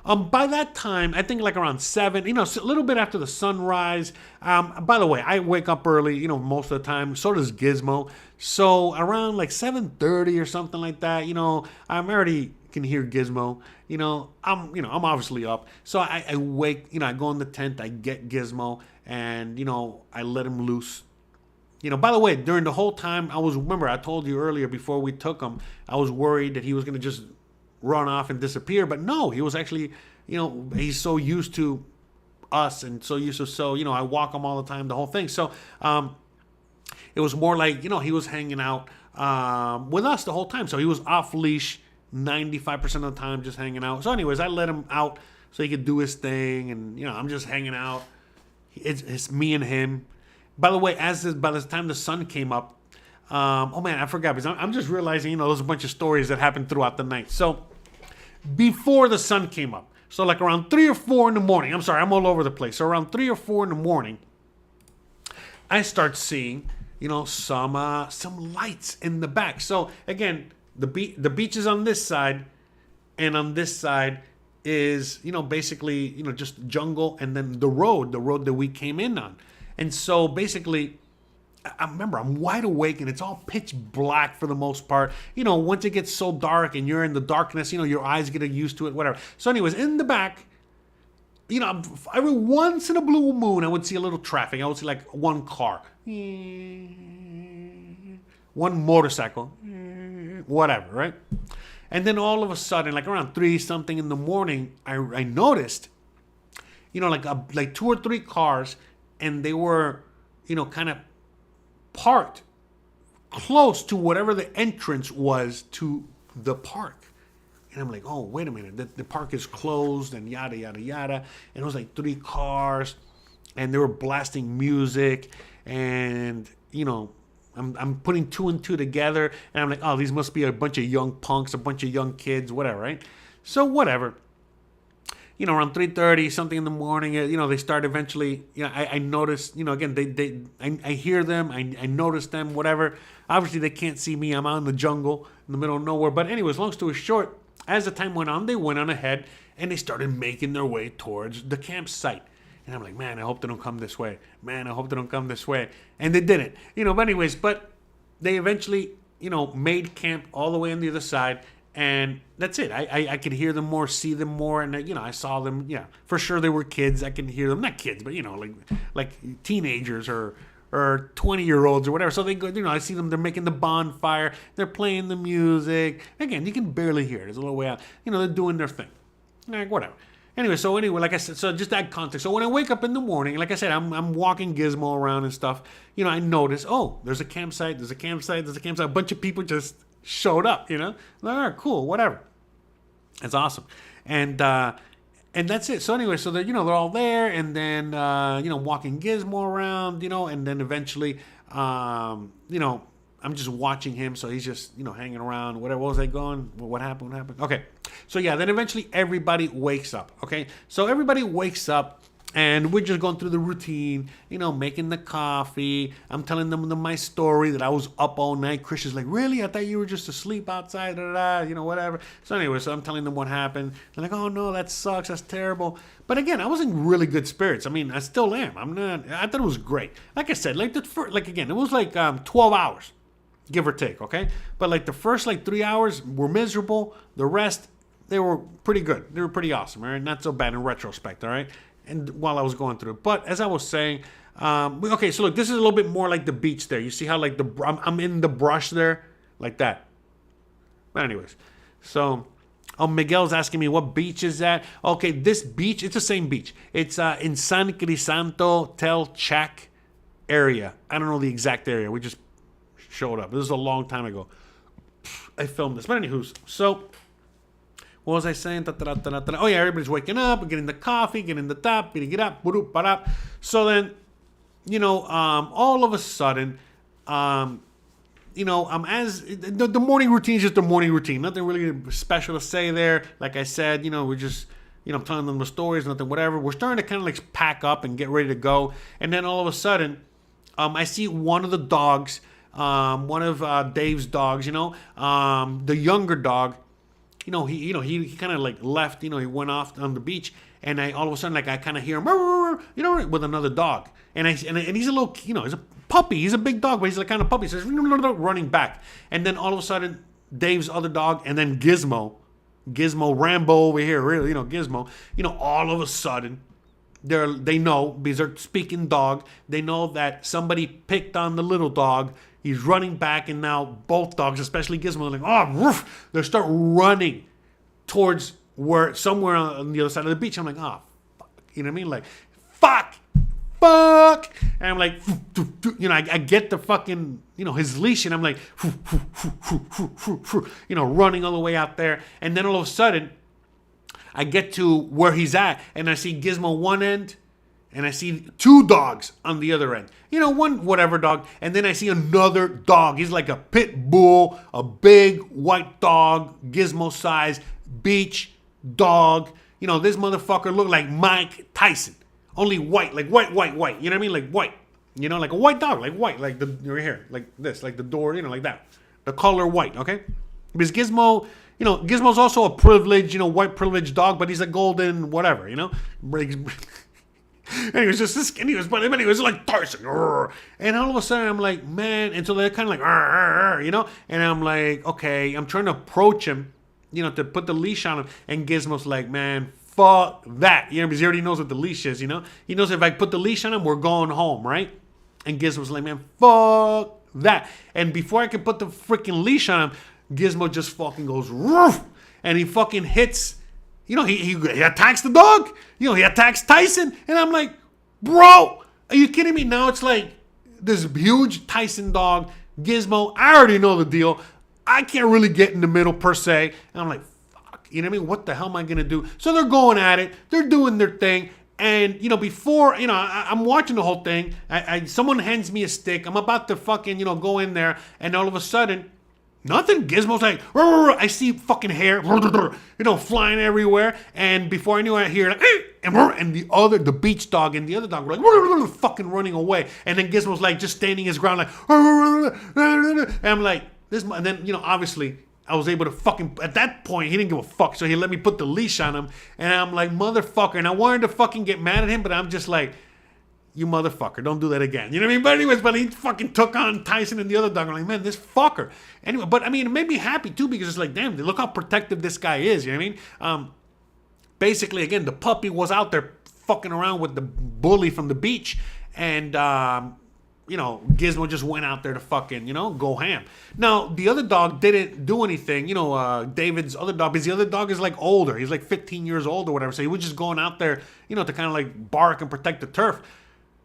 By that time, I think like around 7, a little bit after the sunrise. By the way, I wake up early, most of the time. So does Gizmo. So around like 7:30 or something like that, I'm already can hear Gizmo. I'm obviously up. So I wake, I go in the tent, I get Gizmo, and, I let him loose. By the way, during the whole time, I told you earlier before we took him, I was worried that he was going to just run off and disappear. But no, he was actually, he's so used to us and so used to, I walk him all the time, the whole thing. So it was more like, he was hanging out with us the whole time. So he was off leash 95% of the time, just hanging out. So anyways, I let him out so he could do his thing. And, I'm just hanging out. It's me and him. By the way, by the time the sun came up, oh man, I forgot because I'm just realizing, there's a bunch of stories that happened throughout the night. So before the sun came up, so like around 3 or 4 in the morning, I'm sorry, I'm all over the place. So around 3 or 4 in the morning, I start seeing, some lights in the back. So again, the beach is on this side, and on this side is, basically, just jungle, and then the road that we came in on. And so basically, I remember I'm wide awake and it's all pitch black for the most part. Once it gets so dark and you're in the darkness, your eyes get used to it, whatever. So anyways, in the back, every once in a blue moon, I would see a little traffic. I would see like one car, one motorcycle, whatever, right? And then all of a sudden, like around 3-something in the morning, I noticed, like 2 or 3 cars, and they were, kind of parked close to whatever the entrance was to the park. And I'm like, oh, wait a minute, the park is closed and yada, yada, yada. And it was like 3 cars, and they were blasting music, and, I'm putting 2 and 2 together, and I'm like, oh, these must be a bunch of young punks, a bunch of young kids, whatever, right? So whatever. Around 3:30, something in the morning, they start eventually, I notice, again, I hear them, I notice them, whatever. Obviously, they can't see me. I'm out in the jungle, in the middle of nowhere. But anyways, long story short, as the time went on, they went on ahead, and they started making their way towards the campsite. And I'm like, man, I hope they don't come this way. Man, I hope they don't come this way. And they didn't. But they eventually, made camp all the way on the other side. And that's it. I could hear them more, see them more. And, I saw them, for sure they were kids. I can hear them. Not kids, but, like teenagers or 20-year-olds or whatever. So they go, I see them. They're making the bonfire. They're playing the music. Again, you can barely hear it. It's a little way out. They're doing their thing. Like, whatever. Anyway, like I said, so just that context. So when I wake up in the morning, like I said, I'm walking Gizmo around and stuff. I notice, oh, there's a campsite. A bunch of people just showed up, Like, all right, cool, whatever. It's awesome. And that's it. So anyway, so they're, they're all there, and then, walking Gizmo around, and then eventually, I'm just watching him, so he's just, hanging around, whatever. What was I going? What happened? Okay. So, yeah, then eventually everybody wakes up, okay? So everybody wakes up, and we're just going through the routine, making the coffee. I'm telling them my story that I was up all night. Christian's like, really? I thought you were just asleep outside, whatever. So anyway, so I'm telling them what happened. They're like, oh, no, that sucks. That's terrible. But again, I was in really good spirits. I mean, I still am. I thought it was great. Like I said, again, it was like 12 hours. Give or take, okay? But like the first 3 hours were miserable. The rest, they were pretty good. They were pretty awesome, all right? Not so bad in retrospect, all right? And while I was going through it. But as I was saying, okay, so look, this is a little bit more like the beach there. You see how like I'm in the brush there? Like that. But anyways, so Miguel's asking me what beach is that? Okay, this beach, it's the same beach. It's in San Crisanto Tel Chac area. I don't know the exact area. We just showed up. This is a long time ago. I filmed this. But anywho, so what was I saying? Oh yeah, everybody's waking up, getting the coffee, getting the tap, get up, up. So then, all of a sudden, as the morning routine is just the morning routine. Nothing really special to say there. Like I said, we're just, I'm telling them the stories, nothing, whatever. We're starting to kind of like pack up and get ready to go. And then all of a sudden, I see one of the dogs. One of Dave's dogs, the younger dog, he kind of like left, he went off on the beach, and all of a sudden, like I kind of hear him, with another dog, and he's a little, he's a puppy, he's a big dog, but he's the kind of puppy, so he's running back, and then all of a sudden, Dave's other dog, and then Gizmo Rambo over here, really, Gizmo, all of a sudden, they know, because they're speaking dog, they know that somebody picked on the little dog. He's running back, and now both dogs, especially Gizmo, are like, oh, woof, they start running towards somewhere on the other side of the beach. I'm like, oh, fuck. You know what I mean? Like, fuck. And I'm like, I get the fucking, his leash, and I'm like, running all the way out there. And then all of a sudden, I get to where he's at, and I see Gizmo one end, and I see 2 dogs on the other end. One whatever dog. And then I see another dog. He's like a pit bull, a big white dog, Gizmo size, beach dog. This motherfucker looked like Mike Tyson. Only white, like white. You know what I mean? Like white. Like a white dog, like white, like the right here, like this, like the door, like that. The color white, okay? Because Gizmo, Gizmo's also a privileged, white privileged dog, but he's a golden whatever, And he was just this skinny, but he was like Tyson. And all of a sudden, I'm like, man. And so they're kind of like, And I'm like, okay. I'm trying to approach him, to put the leash on him. And Gizmo's like, man, fuck that. You know, because he already knows what the leash is, you know? He knows if I put the leash on him, we're going home, right? And Gizmo's like, man, fuck that. And before I can put the freaking leash on him, Gizmo just fucking goes, roof, and he fucking hits, you know, he attacks the dog. You know, he attacks Tyson. And I'm like, bro, are you kidding me? Now it's like this huge Tyson dog, Gizmo. I already know the deal. I can't really get in the middle per se. And I'm like, fuck, you know what I mean? What the hell am I going to do? So they're going at it. They're doing their thing. And, you know, before, you know, I'm watching the whole thing. Someone hands me a stick. I'm about to fucking, you know, go in there. And all of a sudden, nothing. Gizmo's like, rrr, rrr, rrr. I see fucking hair, rrr, rrr, rrr, you know, flying everywhere. And before I knew it, I hear like, and the beach dog and the other dog were like, rrr, rrr, rrr, fucking running away. And then Gizmo's like just standing his ground like, rrr, rrr, rrr, rrr. And I'm like, this. And then, you know, obviously I was able to fucking, at that point, he didn't give a fuck. So he let me put the leash on him. And I'm like, motherfucker. And I wanted to fucking get mad at him, but I'm just like, you motherfucker, don't do that again. You know what I mean? But anyways, but he fucking took on Tyson and the other dog. I'm like, man, this fucker. Anyway, but I mean, it made me happy too, because it's like, damn, look how protective this guy is. You know what I mean? Basically, again, the puppy was out there fucking around with the bully from the beach. And, you know, Gizmo just went out there to fucking, you know, go ham. Now, the other dog didn't do anything. You know, David's other dog, because the other dog is like older. He's like 15 years old or whatever. So he was just going out there, you know, to kind of like bark and protect the turf.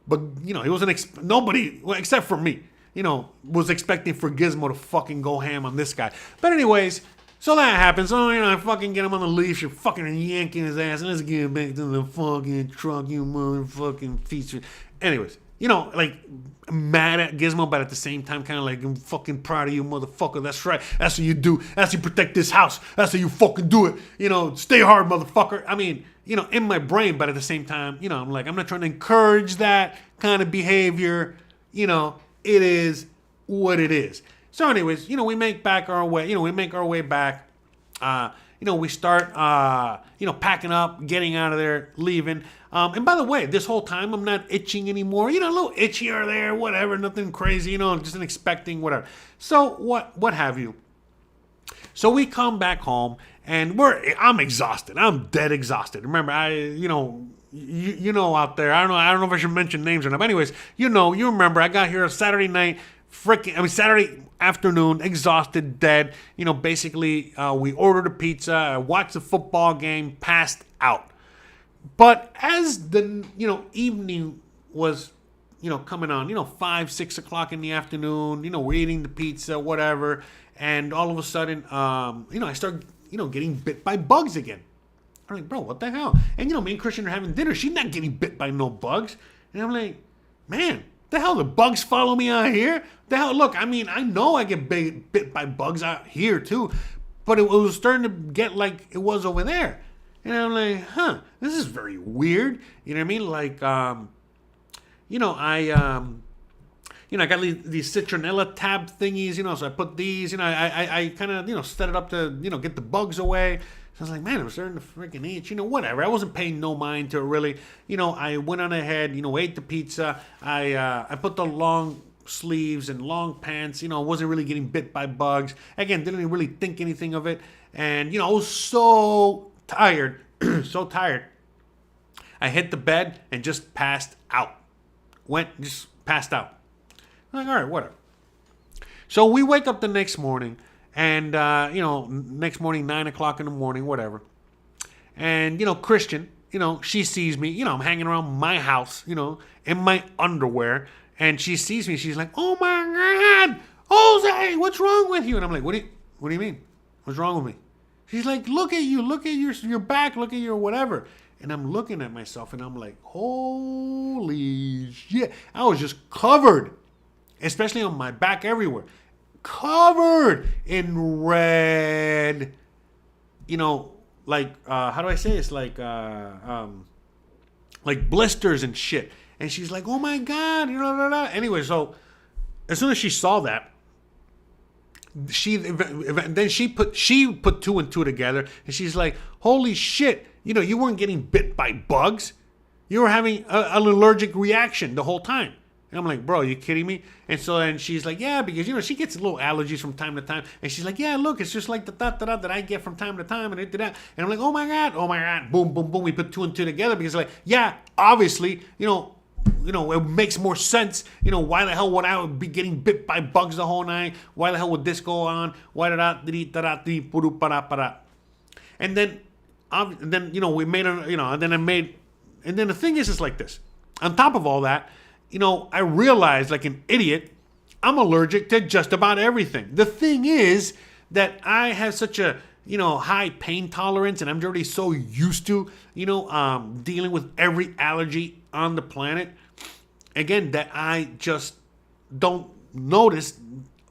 But, you know, he wasn't, nobody, well, except for me, you know, was expecting for Gizmo to fucking go ham on this guy. But anyways, so that happens. So, you know, I fucking get him on the leash and fucking yanking his ass. And let's get back to the fucking truck, you motherfucking feature. Anyways, you know, like, mad at Gizmo, but at the same time, kind of like, I'm fucking proud of you, motherfucker. That's right. That's what you do. That's how you protect this house. That's how you fucking do it. You know, stay hard, motherfucker. I mean, you know, in my brain, but at the same time, you know, I'm like, I'm not trying to encourage that kind of behavior. You know, it is what it is. So anyways, you know, we make our way back. You know, we start, you know, packing up, getting out of there, leaving. And by the way, this whole time, I'm not itching anymore. You know, a little itch here or there, whatever, nothing crazy, you know, just an expecting, whatever. So what have you. So we come back home, and I'm exhausted. I'm dead exhausted. Remember, you know out there, I don't know if I should mention names or not. But anyways, you remember, I got here Saturday night, Saturday afternoon, exhausted, dead. You know, basically, we ordered a pizza, I watched the football game, passed out. But as the, you know, evening was, you know, coming on, you know, 5, 6 o'clock in the afternoon, you know, we're eating the pizza, whatever. And all of a sudden, you know, I start, you know, getting bit by bugs again. I'm like, bro, what the hell? And, you know, me and Christian are having dinner. She's not getting bit by no bugs. And I'm like, man, the hell, the bugs follow me out here? The hell, look, I mean, I know I get bit by bugs out here too, but it was starting to get like it was over there. And I'm like, huh, this is very weird. You know what I mean? Like, you know, I got these citronella tab thingies, you know, so I put these, you know, I kind of, you know, set it up to, you know, get the bugs away. So I was like, man, I'm starting to freaking itch, you know, whatever. I wasn't paying no mind to it really. You know, I went on ahead, you know, ate the pizza. I put the long sleeves and long pants, you know, wasn't really getting bit by bugs. Again, didn't really think anything of it. And, you know, I was so tired, so tired. I hit the bed and just passed out. Just passed out. I'm like, all right, whatever. So we wake up the next morning, and, you know, next morning, 9 o'clock in the morning, whatever. And, you know, Christian, you know, she sees me, you know, I'm hanging around my house, you know, in my underwear. And she sees me, she's like, oh my God, Jose, what's wrong with you? And I'm like, what do you mean? What's wrong with me? She's like, look at your back, look at your whatever. And I'm looking at myself, and I'm like, holy shit. I was just covered, especially on my back everywhere, covered in red, you know, like, how do I say it's like blisters and shit. And she's like, oh my God, you know, anyway, so as soon as she saw that, she put 2 and 2 together, and she's like, holy shit, you know, you weren't getting bit by bugs. You were having an allergic reaction the whole time. And And I'm like, bro, you kidding me? And so then she's like, yeah, because, she gets little allergies from time to time. And she's like, yeah, look, it's just like the da-da-da that I get from time to time. And it did that. And I'm like, oh my God. Boom, boom, boom. We put 2 and 2 together because like, yeah, obviously, it makes more sense. Why the hell would I be getting bit by bugs the whole night? Why the hell would this go on? Why did I? And then, we made and then the thing is like this. On top of all that, I realized like an idiot, I'm allergic to just about everything. The thing is that I have such a, high pain tolerance, and I'm already so used to, dealing with every allergy on the planet. Again, that I just don't notice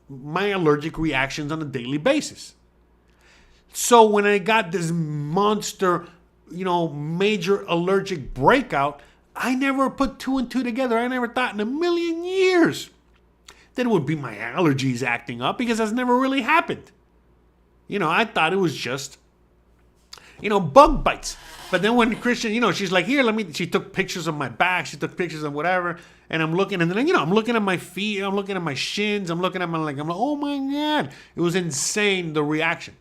my allergic reactions on a daily basis. So when I got this monster, major allergic breakout, I never put 2 and 2 together. I never thought in a million years that it would be my allergies acting up, because that's never really happened. I thought it was just, bug bites. But then when Christian, she's like, here, she took pictures of my back. She took pictures of whatever. And I'm looking, and then, I'm looking at my feet. I'm looking at my shins. I'm looking at I'm like, oh my God. It was insane, the reaction.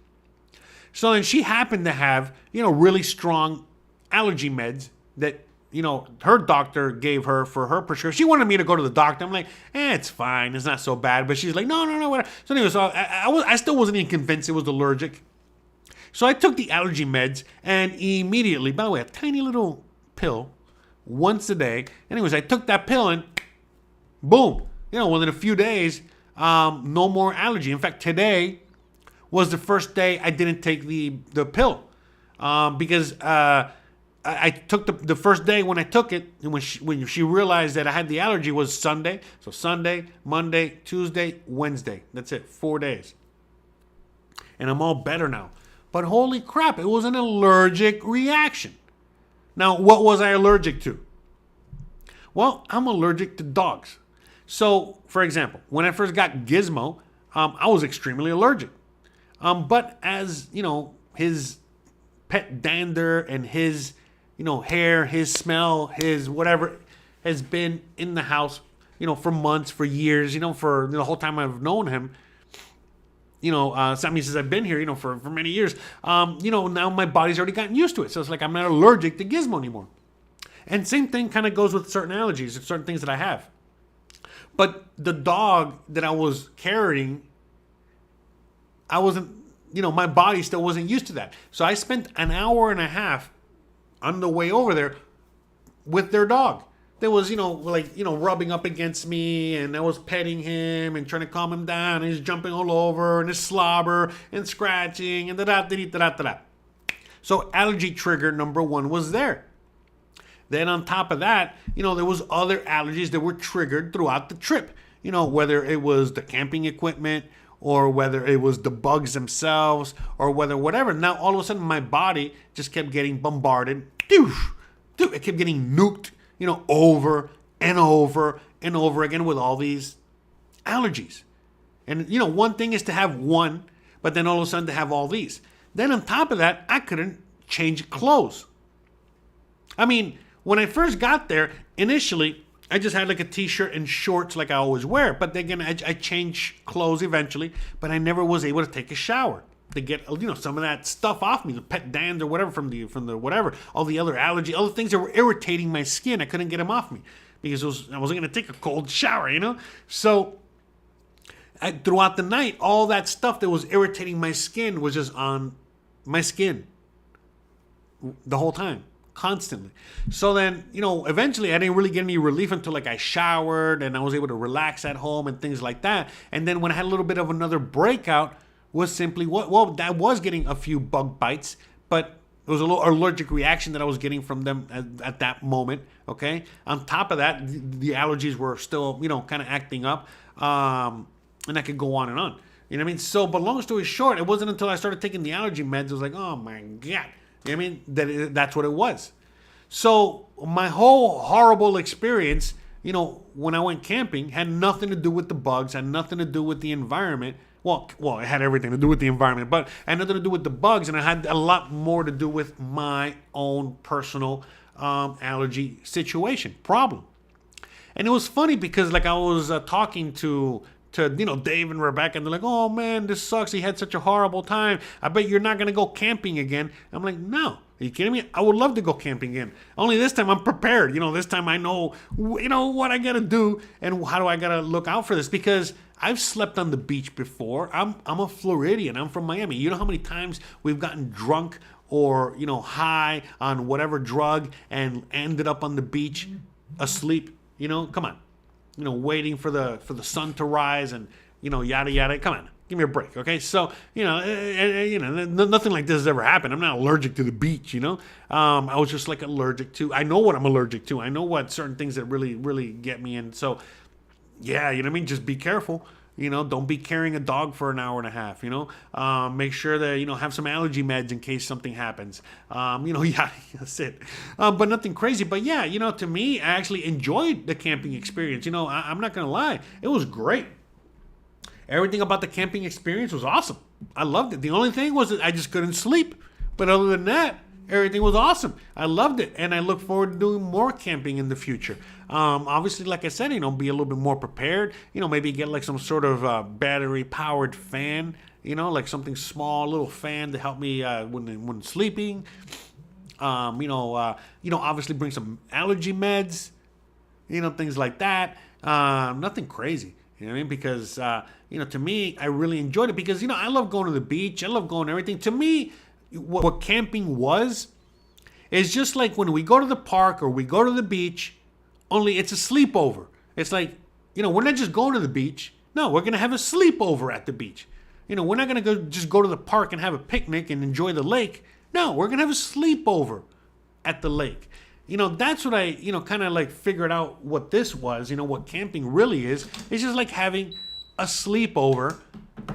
So then she happened to have, really strong allergy meds that, her doctor gave her for her prescription. She wanted me to go to the doctor. I'm like, it's fine. It's not so bad. But she's like, no, whatever. So anyway, I still wasn't even convinced it was allergic. So I took the allergy meds, and immediately, by the way, a tiny little pill once a day. Anyways, I took that pill and boom, within a few days, no more allergy. In fact, today was the first day I didn't take the pill because I took the first day when I took it, and when she realized that I had the allergy was Sunday. So Sunday, Monday, Tuesday, Wednesday. That's it, 4 days. And I'm all better now. But holy crap, it was an allergic reaction. Now, what was I allergic to? Well, I'm allergic to dogs. So, for example, when I first got Gizmo, I was extremely allergic. But as, his pet dander and his, hair, his smell, his whatever has been in the house, for months, for years, for the whole time I've known him, Sammy says I've been here, for many years. Now my body's already gotten used to it. So it's like I'm not allergic to Gizmo anymore. And same thing kind of goes with certain allergies, certain things that I have. But the dog that I was carrying, I wasn't, my body still wasn't used to that. So I spent an hour and a half on the way over there with their dog. There was, rubbing up against me, and I was petting him and trying to calm him down, and he's jumping all over, and his slobber, and scratching, and da-da-da-da-da-da. So allergy trigger number 1 was there. Then on top of that, there was other allergies that were triggered throughout the trip. Whether it was the camping equipment, or whether it was the bugs themselves, or whether whatever. Now, all of a sudden, my body just kept getting bombarded. It kept getting nuked, over and over and over again with all these allergies. And, one thing is to have one, but then all of a sudden to have all these. Then on top of that, I couldn't change clothes. I mean, when I first got there, initially, I just had like a t-shirt and shorts like I always wear. But then again, I changed clothes eventually, but I never was able to take a shower to get, some of that stuff off me, the pet dander or whatever from the whatever, all the other allergy, all the things that were irritating my skin. I couldn't get them off me because I wasn't going to take a cold shower, So throughout the night, all that stuff that was irritating my skin was just on my skin the whole time. Constantly. So then, eventually I didn't really get any relief until like I showered and I was able to relax at home and things like that. And then when I had a little bit of another breakout was simply I was getting a few bug bites, but it was a little allergic reaction that I was getting from them at that moment. Okay. On top of that, the allergies were still, kind of acting up. And I could go on and on. You know what I mean? So, but long story short, it wasn't until I started taking the allergy meds, I was like, oh my God. You know what I mean? That's what it was. So my whole horrible experience, when I went camping, had nothing to do with the bugs, had nothing to do with the environment. Well, it had everything to do with the environment, but it had nothing to do with the bugs, and it had a lot more to do with my own personal allergy situation, problem. And it was funny because like I was talking to Dave and Rebecca, and they're like, "Oh man, this sucks. He had such a horrible time. I bet you're not gonna go camping again." I'm like, "No, are you kidding me? I would love to go camping again. Only this time I'm prepared. This time I know what I gotta do and how do I gotta look out for this, because I've slept on the beach before. I'm a Floridian. I'm from Miami. You know how many times we've gotten drunk or high on whatever drug and ended up on the beach asleep. Come on. Waiting for the sun to rise and yada yada. Come on, give me a break, okay? So nothing like this has ever happened. I'm not allergic to the beach, I was just like allergic to. I know what I'm allergic to. I know what certain things that really really get me, and so yeah, you know what I mean. Just be careful. Don't be carrying a dog for an hour and a half. Make sure that have some allergy meds in case something happens. Yeah, that's it. But nothing crazy. But yeah, to me, I actually enjoyed the camping experience. I'm not gonna lie, it was great. Everything about the camping experience was awesome. I loved it. The only thing was that I just couldn't sleep. But other than that, everything was awesome. I loved it, and I look forward to doing more camping in the future. Obviously, like I said, be a little bit more prepared. Maybe get like some sort of battery-powered fan. Like something small, little fan to help me when sleeping. Obviously bring some allergy meds. Things like that. Nothing crazy. You know what I mean? Because to me, I really enjoyed it because I love going to the beach. I love going to everything. To me, what camping was is just like when we go to the park or we go to the beach, only it's a sleepover. It's like, we're not just going to the beach. No, we're going to have a sleepover at the beach. We're not going to just go to the park and have a picnic and enjoy the lake. No, we're going to have a sleepover at the lake. That's what I, kind of like figured out what this was, what camping really is. It's just like having a sleepover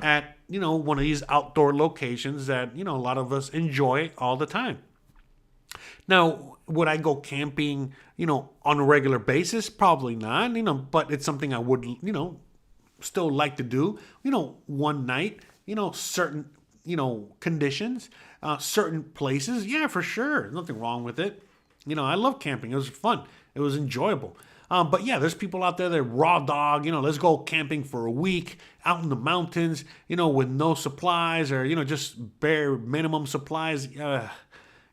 at, one of these outdoor locations that, a lot of us enjoy all the time. Now, would I go camping, on a regular basis? Probably not, but it's something I would, still like to do, one night, certain, conditions, certain places. Yeah, for sure. Nothing wrong with it. I love camping. It was fun. It was enjoyable. But yeah, there's people out there that raw dog, let's go camping for a week out in the mountains, with no supplies or, just bare minimum supplies. Yeah,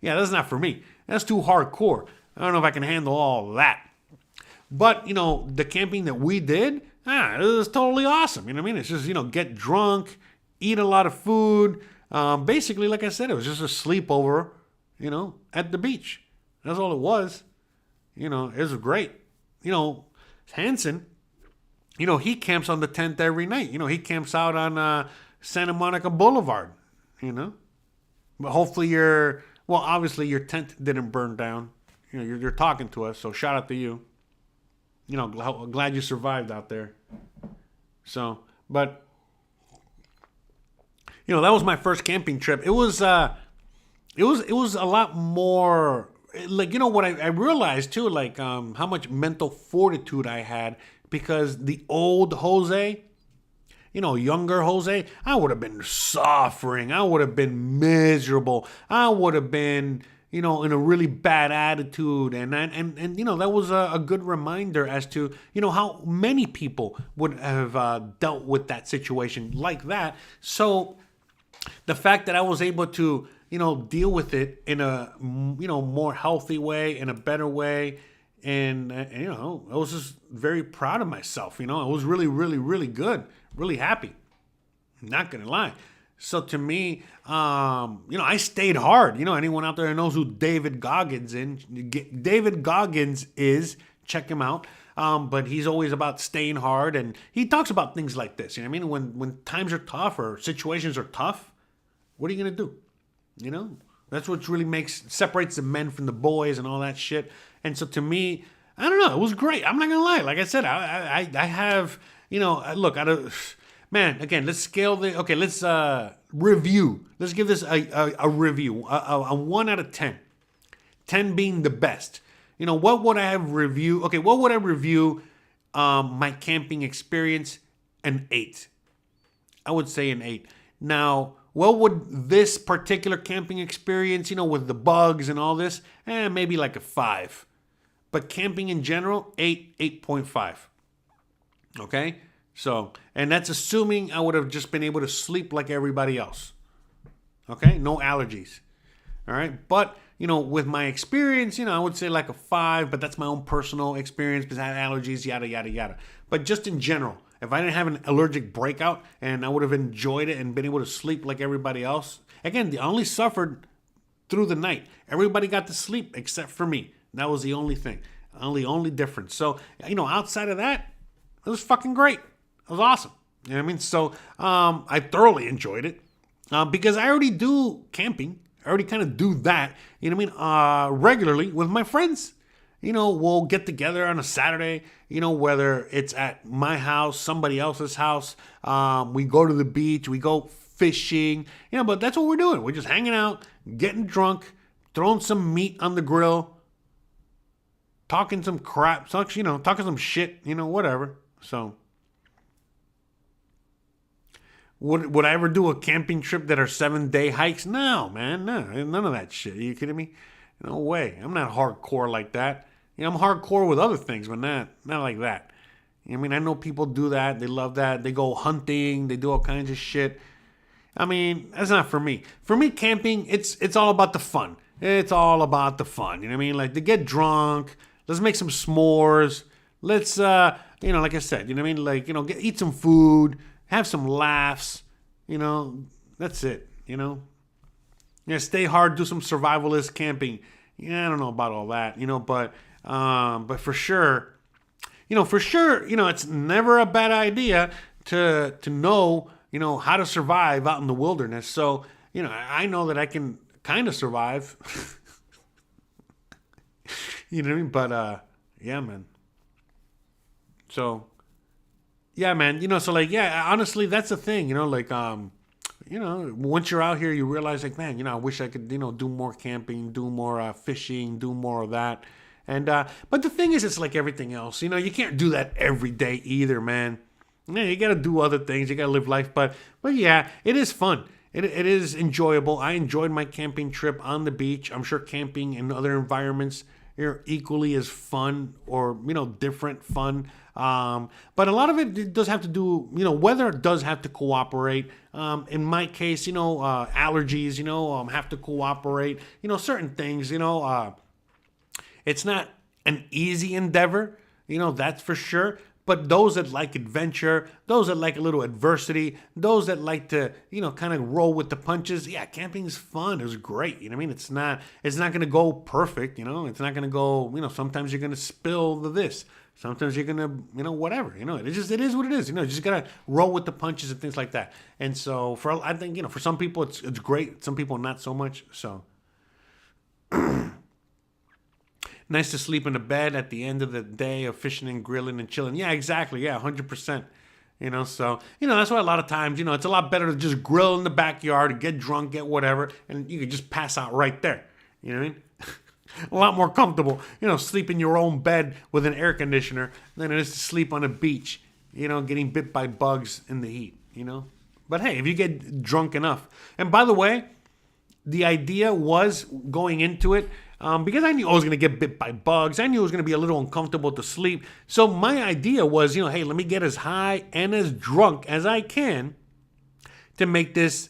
that's not for me. That's too hardcore. I don't know if I can handle all of that. But, the camping that we did, it was totally awesome. You know what I mean? It's just, get drunk, eat a lot of food. Basically, like I said, it was just a sleepover, at the beach. That's all it was. It was great. Hanson, he camps on the 10th every night. He camps out on Santa Monica Boulevard, But hopefully obviously your tent didn't burn down. You're talking to us, so shout out to you. Glad you survived out there. So, but, that was my first camping trip. It was a lot more... Like, what I realized too, like how much mental fortitude I had, because the old Jose, younger Jose, I would have been suffering. I would have been miserable. I would have been, in a really bad attitude. And that was a good reminder as to, how many people would have dealt with that situation like that. So the fact that I was able to, deal with it in a, more healthy way, in a better way. And I was just very proud of myself. I was really, really, really good, really happy. Not going to lie. So to me, I stayed hard. Anyone out there who knows who David Goggins is, check him out. But he's always about staying hard. And he talks about things like this. When times are tough or situations are tough, what are you going to do? That's what really separates the men from the boys and all that shit. And so to me, I don't know, it was great. I'm not gonna lie. Like I said, I have, look, man, again, let's review. Let's give this a review, a 1 out of 10. 10 being the best. What would I have review? Okay, what would I review my camping experience? An 8. I would say an 8. Now, what would this particular camping experience, with the bugs and all this, maybe like a 5. but camping in general, 8.5. Okay? So, and that's assuming I would have just been able to sleep like everybody else. Okay? No allergies. All right? But, with my experience, I would say like a 5, but that's my own personal experience because I had allergies, yada, yada, yada. But just in general, if I didn't have an allergic breakout and I would have enjoyed it and been able to sleep like everybody else, again, I only suffered through the night. Everybody got to sleep except for me. That was the only thing. Only difference. So, outside of that, it was fucking great. It was awesome. You know what I mean? So, I thoroughly enjoyed it because I already do camping. I already kind of do that, regularly with my friends. We'll get together on a Saturday, whether it's at my house, somebody else's house. We go to the beach, we go fishing, but that's what we're doing. We're just hanging out, getting drunk, throwing some meat on the grill, talking some crap, talking some shit, whatever. So, would I ever do a camping trip that are 7-day hikes? No, man, no, none of that shit. Are you kidding me? No way. I'm not hardcore like that. I'm hardcore with other things, but not like that. I know people do that. They love that. They go hunting. They do all kinds of shit. That's not for me. For me, camping, it's all about the fun. It's all about the fun. You know what I mean? Like, to get drunk. Let's make some s'mores. Let's, like I said, you know what I mean? Like, eat some food. Have some laughs. That's it, stay hard, do some survivalist camping. Yeah, I don't know about all that, but for sure, it's never a bad idea to know, how to survive out in the wilderness. So, I know that I can kind of survive. You know what I mean? But, yeah, man. So, yeah, man, so like, yeah, honestly, that's the thing, once you're out here, you realize like, man, I wish I could, do more camping, do more fishing, do more of that. And, but the thing is, it's like everything else, you can't do that every day either, man. Yeah, you got to do other things. You got to live life. But yeah, it is fun. It is enjoyable. I enjoyed my camping trip on the beach. I'm sure camping in other environments are equally as fun or, different fun. But a lot of it does have to do, weather does have to cooperate. In my case, allergies, have to cooperate. Certain things, it's not an easy endeavor, that's for sure. But those that like adventure, those that like a little adversity, those that like to, kind of roll with the punches, yeah, camping is fun. It was great. It's not going to go perfect. It's not going to go, sometimes you're going to spill this. Sometimes you're going to, whatever, it is what it is. You just got to roll with the punches and things like that. And so I think, for some people it's great. Some people not so much. So nice to sleep in a bed at the end of the day of fishing and grilling and chilling. Yeah, exactly. Yeah, 100%. So, that's why a lot of times, it's a lot better to just grill in the backyard, get drunk, get whatever, and you can just pass out right there. You know what I mean? A lot more comfortable, sleep in your own bed with an air conditioner than it is to sleep on a beach, getting bit by bugs in the heat, But hey, if you get drunk enough. And by the way, the idea was going into it, because I knew I was going to get bit by bugs. I knew it was going to be a little uncomfortable to sleep. So my idea was, hey, let me get as high and as drunk as I can to make this,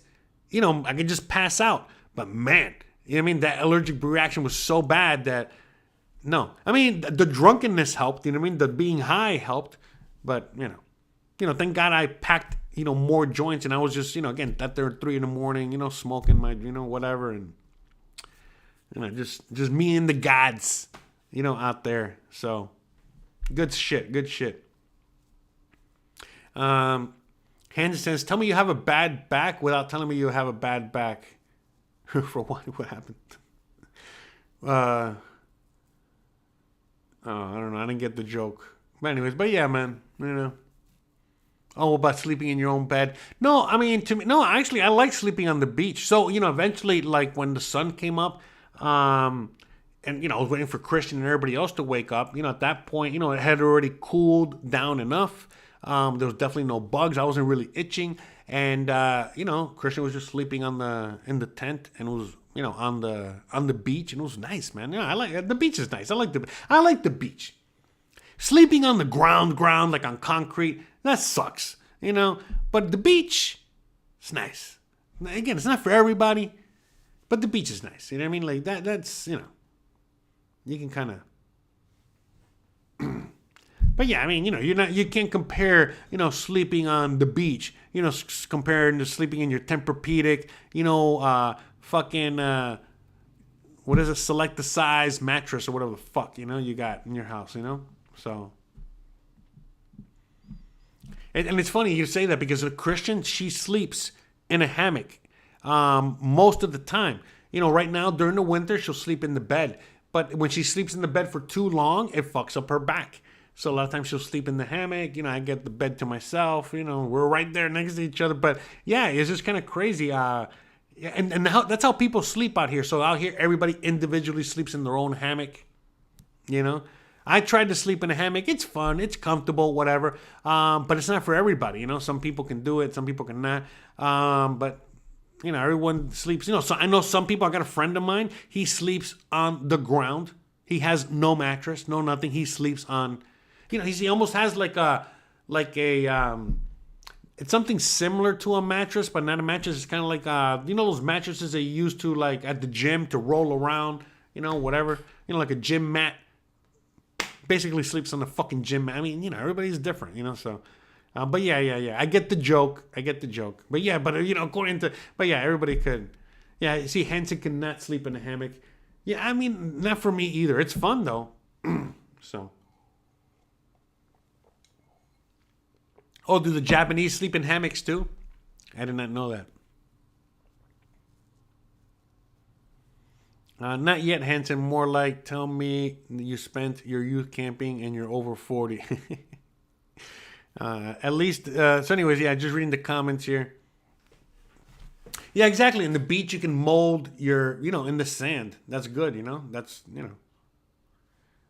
I can just pass out. But man, that allergic reaction was so bad that, no. The drunkenness helped, the being high helped. But, thank God I packed, more joints. And I was just, again, that there at 3 a.m, smoking my, whatever. And, just me and the gods, out there. So, good shit. Hans says, tell me you have a bad back without telling me you have a bad back. For what? What happened? I don't know. I didn't get the joke. But anyways, yeah, man. Oh, about sleeping in your own bed. No, actually, I like sleeping on the beach. So, eventually, like when the sun came up, and, I was waiting for Christian and everybody else to wake up. At that point, it had already cooled down enough. There was definitely no bugs. I wasn't really itching. And, Christian was just sleeping in the tent and was, on the beach, and it was nice, man. I like the beach is nice. I like the beach. Sleeping on the ground like on concrete, that sucks, But the beach, it's nice. Again, it's not for everybody, but the beach is nice. You know what I mean? Like that's you can kind of. But yeah, I mean, you can't compare, sleeping on the beach, comparing to sleeping in your Tempur-Pedic, what is it, select the size mattress or whatever the fuck, you got in your house, So. And it's funny you say that because a Christian, she sleeps in a hammock most of the time. Right now during the winter, she'll sleep in the bed. But when she sleeps in the bed for too long, it fucks up her back. So a lot of times she'll sleep in the hammock. I get the bed to myself. We're right there next to each other. But yeah, it's just kind of crazy. That's how people sleep out here. So out here, everybody individually sleeps in their own hammock. I tried to sleep in a hammock. It's fun. It's comfortable, whatever. But it's not for everybody. Some people can do it. Some people cannot. But everyone sleeps. So I know some people. I got a friend of mine. He sleeps on the ground. He has no mattress, no nothing. He sleeps on. He almost has like a it's something similar to a mattress, but not a mattress. It's kind of like those mattresses they use to like at the gym to roll around, whatever. Like a gym mat. Basically sleeps on the fucking gym mat. I mean, everybody's different, so. But yeah. I get the joke. But yeah, according to, but yeah, everybody could. Yeah, see, Hanson cannot sleep in a hammock. Yeah, I mean, not for me either. It's fun though. So. Oh, do the Japanese sleep in hammocks too? I did not know that. Not yet, Hanson. More like, tell me you spent your youth camping and you're over 40. At least, so anyways, yeah, just reading the comments here. Yeah, exactly. In the beach, you can mold your, in the sand. That's good, That's,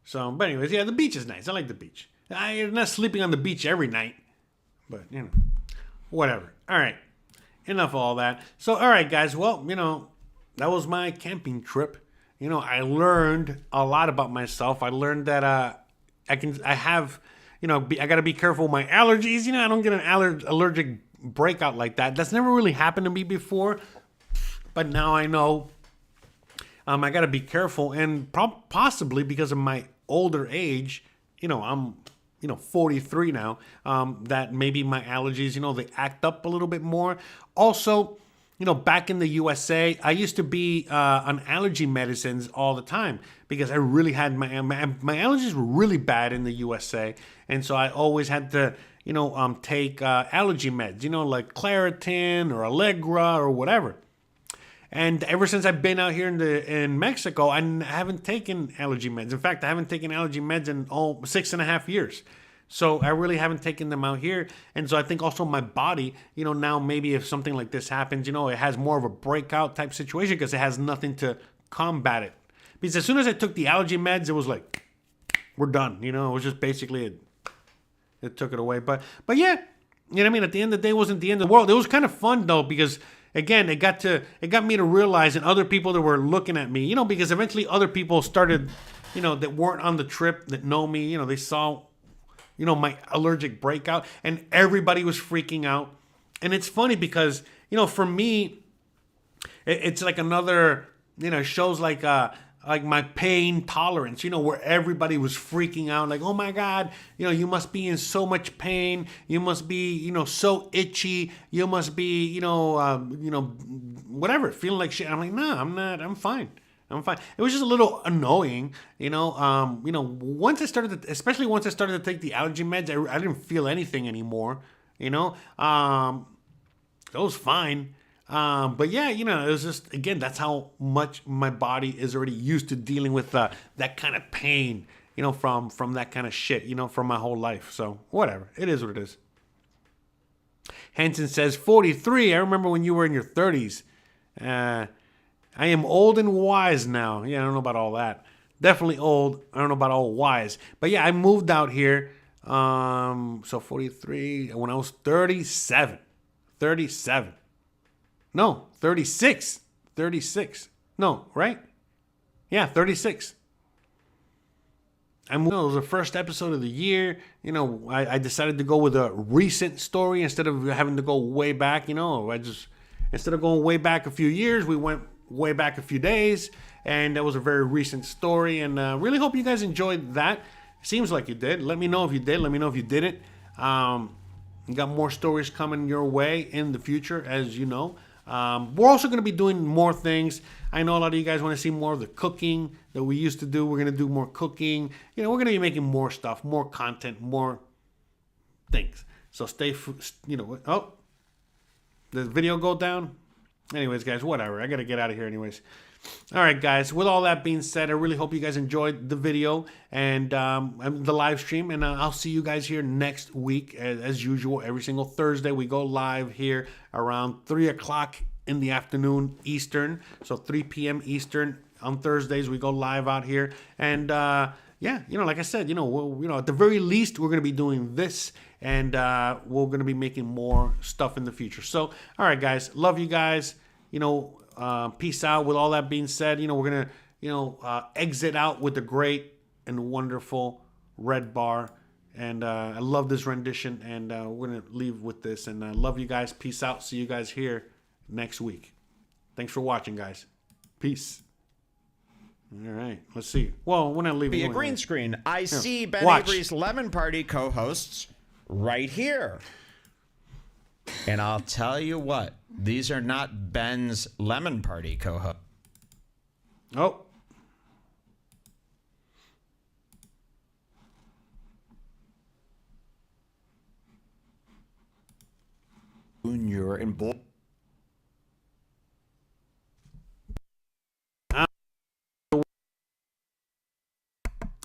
So, but anyways, yeah, the beach is nice. I like the beach. I'm not sleeping on the beach every night. But, whatever. All right. Enough of all that. So, all right, guys. Well, that was my camping trip. I learned a lot about myself. I learned that I got to be careful with my allergies. I don't get an allergic breakout like that. That's never really happened to me before. But now I know I got to be careful. And possibly because of my older age, I'm 43 now, that maybe my allergies, they act up a little bit more. Also, back in the USA, I used to be on allergy medicines all the time because I really had my allergies were really bad in the USA. And so I always had to, take allergy meds, like Claritin or Allegra or whatever. And ever since I've been out here in Mexico, I haven't taken allergy meds. In fact, I haven't taken allergy meds in 6.5 years. So I really haven't taken them out here. And so I think also my body, now maybe if something like this happens, it has more of a breakout type situation because it has nothing to combat it. Because as soon as I took the allergy meds, it was like, we're done. It was just basically, it took it away. But yeah, at the end of the day, it wasn't the end of the world. It was kind of fun though, because again, it got me to realize, and other people that were looking at me, because eventually other people started, that weren't on the trip, that know me, they saw, my allergic breakout, and everybody was freaking out. And it's funny because, for me, it's like another, shows like my pain tolerance, where everybody was freaking out, like, oh my God, you must be in so much pain. You must be, so itchy. You must be, whatever, feeling like shit. I'm like, no, I'm not. I'm fine. It was just a little annoying, once I started to, especially once I started to take the allergy meds, I didn't feel anything anymore, it was fine. But yeah, it was just, again, that's how much my body is already used to dealing with that kind of pain, from that kind of shit, from my whole life. So whatever, it is what it is. Hanson says, 43. I remember when you were in your 30s. I am old and wise now. Yeah, I don't know about all that. Definitely old. I don't know about all wise. But yeah, I moved out here. So 43 when I was 37. 37. No, 36. 36. No, right? Yeah, 36. And it was the first episode of the year. You know, I decided to go with a recent story instead of having to go way back. You know, instead of going way back a few years, we went way back a few days. And that was a very recent story. And really hope you guys enjoyed that. Seems like you did. Let me know if you did. Let me know if you didn't. You got more stories coming your way in the future, as you know. We're also going to be doing more things. I know a lot of you guys want to see more of the cooking that we used to do. We're going to do more cooking. You know, we're going to be making more stuff, more content, more things. So stay, oh, did the video go down? Anyways, guys, whatever. I got to get out of here anyways. All right, guys. With all that being said, I really hope you guys enjoyed the video and the live stream. And I'll see you guys here next week. As usual, every single Thursday, we go live here around 3 o'clock in the afternoon Eastern. So 3 p.m. Eastern on Thursdays, we go live out here. And yeah, you know, like I said, at the very least, we're going to be doing this. And we're going to be making more stuff in the future. So, all right, guys. Love you guys. Peace out. With all that being said, we're going to, exit out with the great and wonderful Red Bar. And I love this rendition. And we're going to leave with this. And I love you guys. Peace out. See you guys here next week. Thanks for watching, guys. Peace. All right. Let's see. Well, we're not leaving. Be a green screen. I see Ben watch. Avery's Lemon Party co-hosts right here. And I'll tell you what, these are not Ben's Lemon Party co-hosts. Oh. Junior and Bull.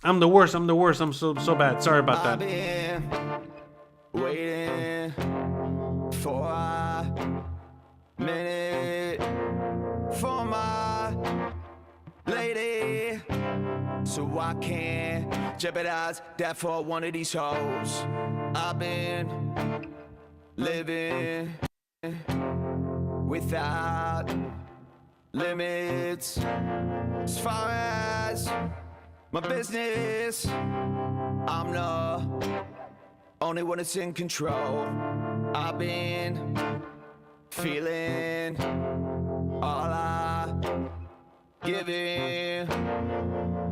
I'm the worst. I'm so bad. Sorry about I've that. been waiting for a minute for my lady, so I can't jeopardize that for one of these hoes. I've been living without limits as far as my business. I'm the only one that's in control. I've been feeling all I giving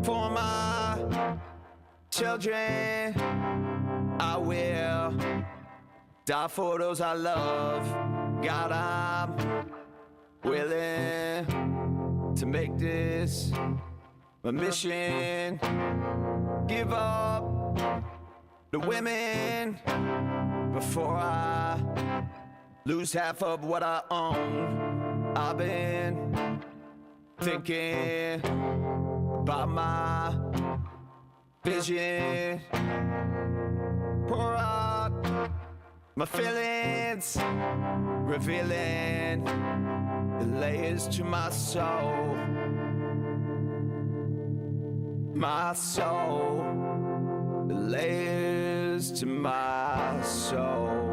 for my children. I will die for those I love. God, I'm willing to make this my mission. Give up the women before I lose half of what I own. I've been thinking about my vision. Pour out my feelings, revealing the layers to my soul. My soul, the layers to my soul.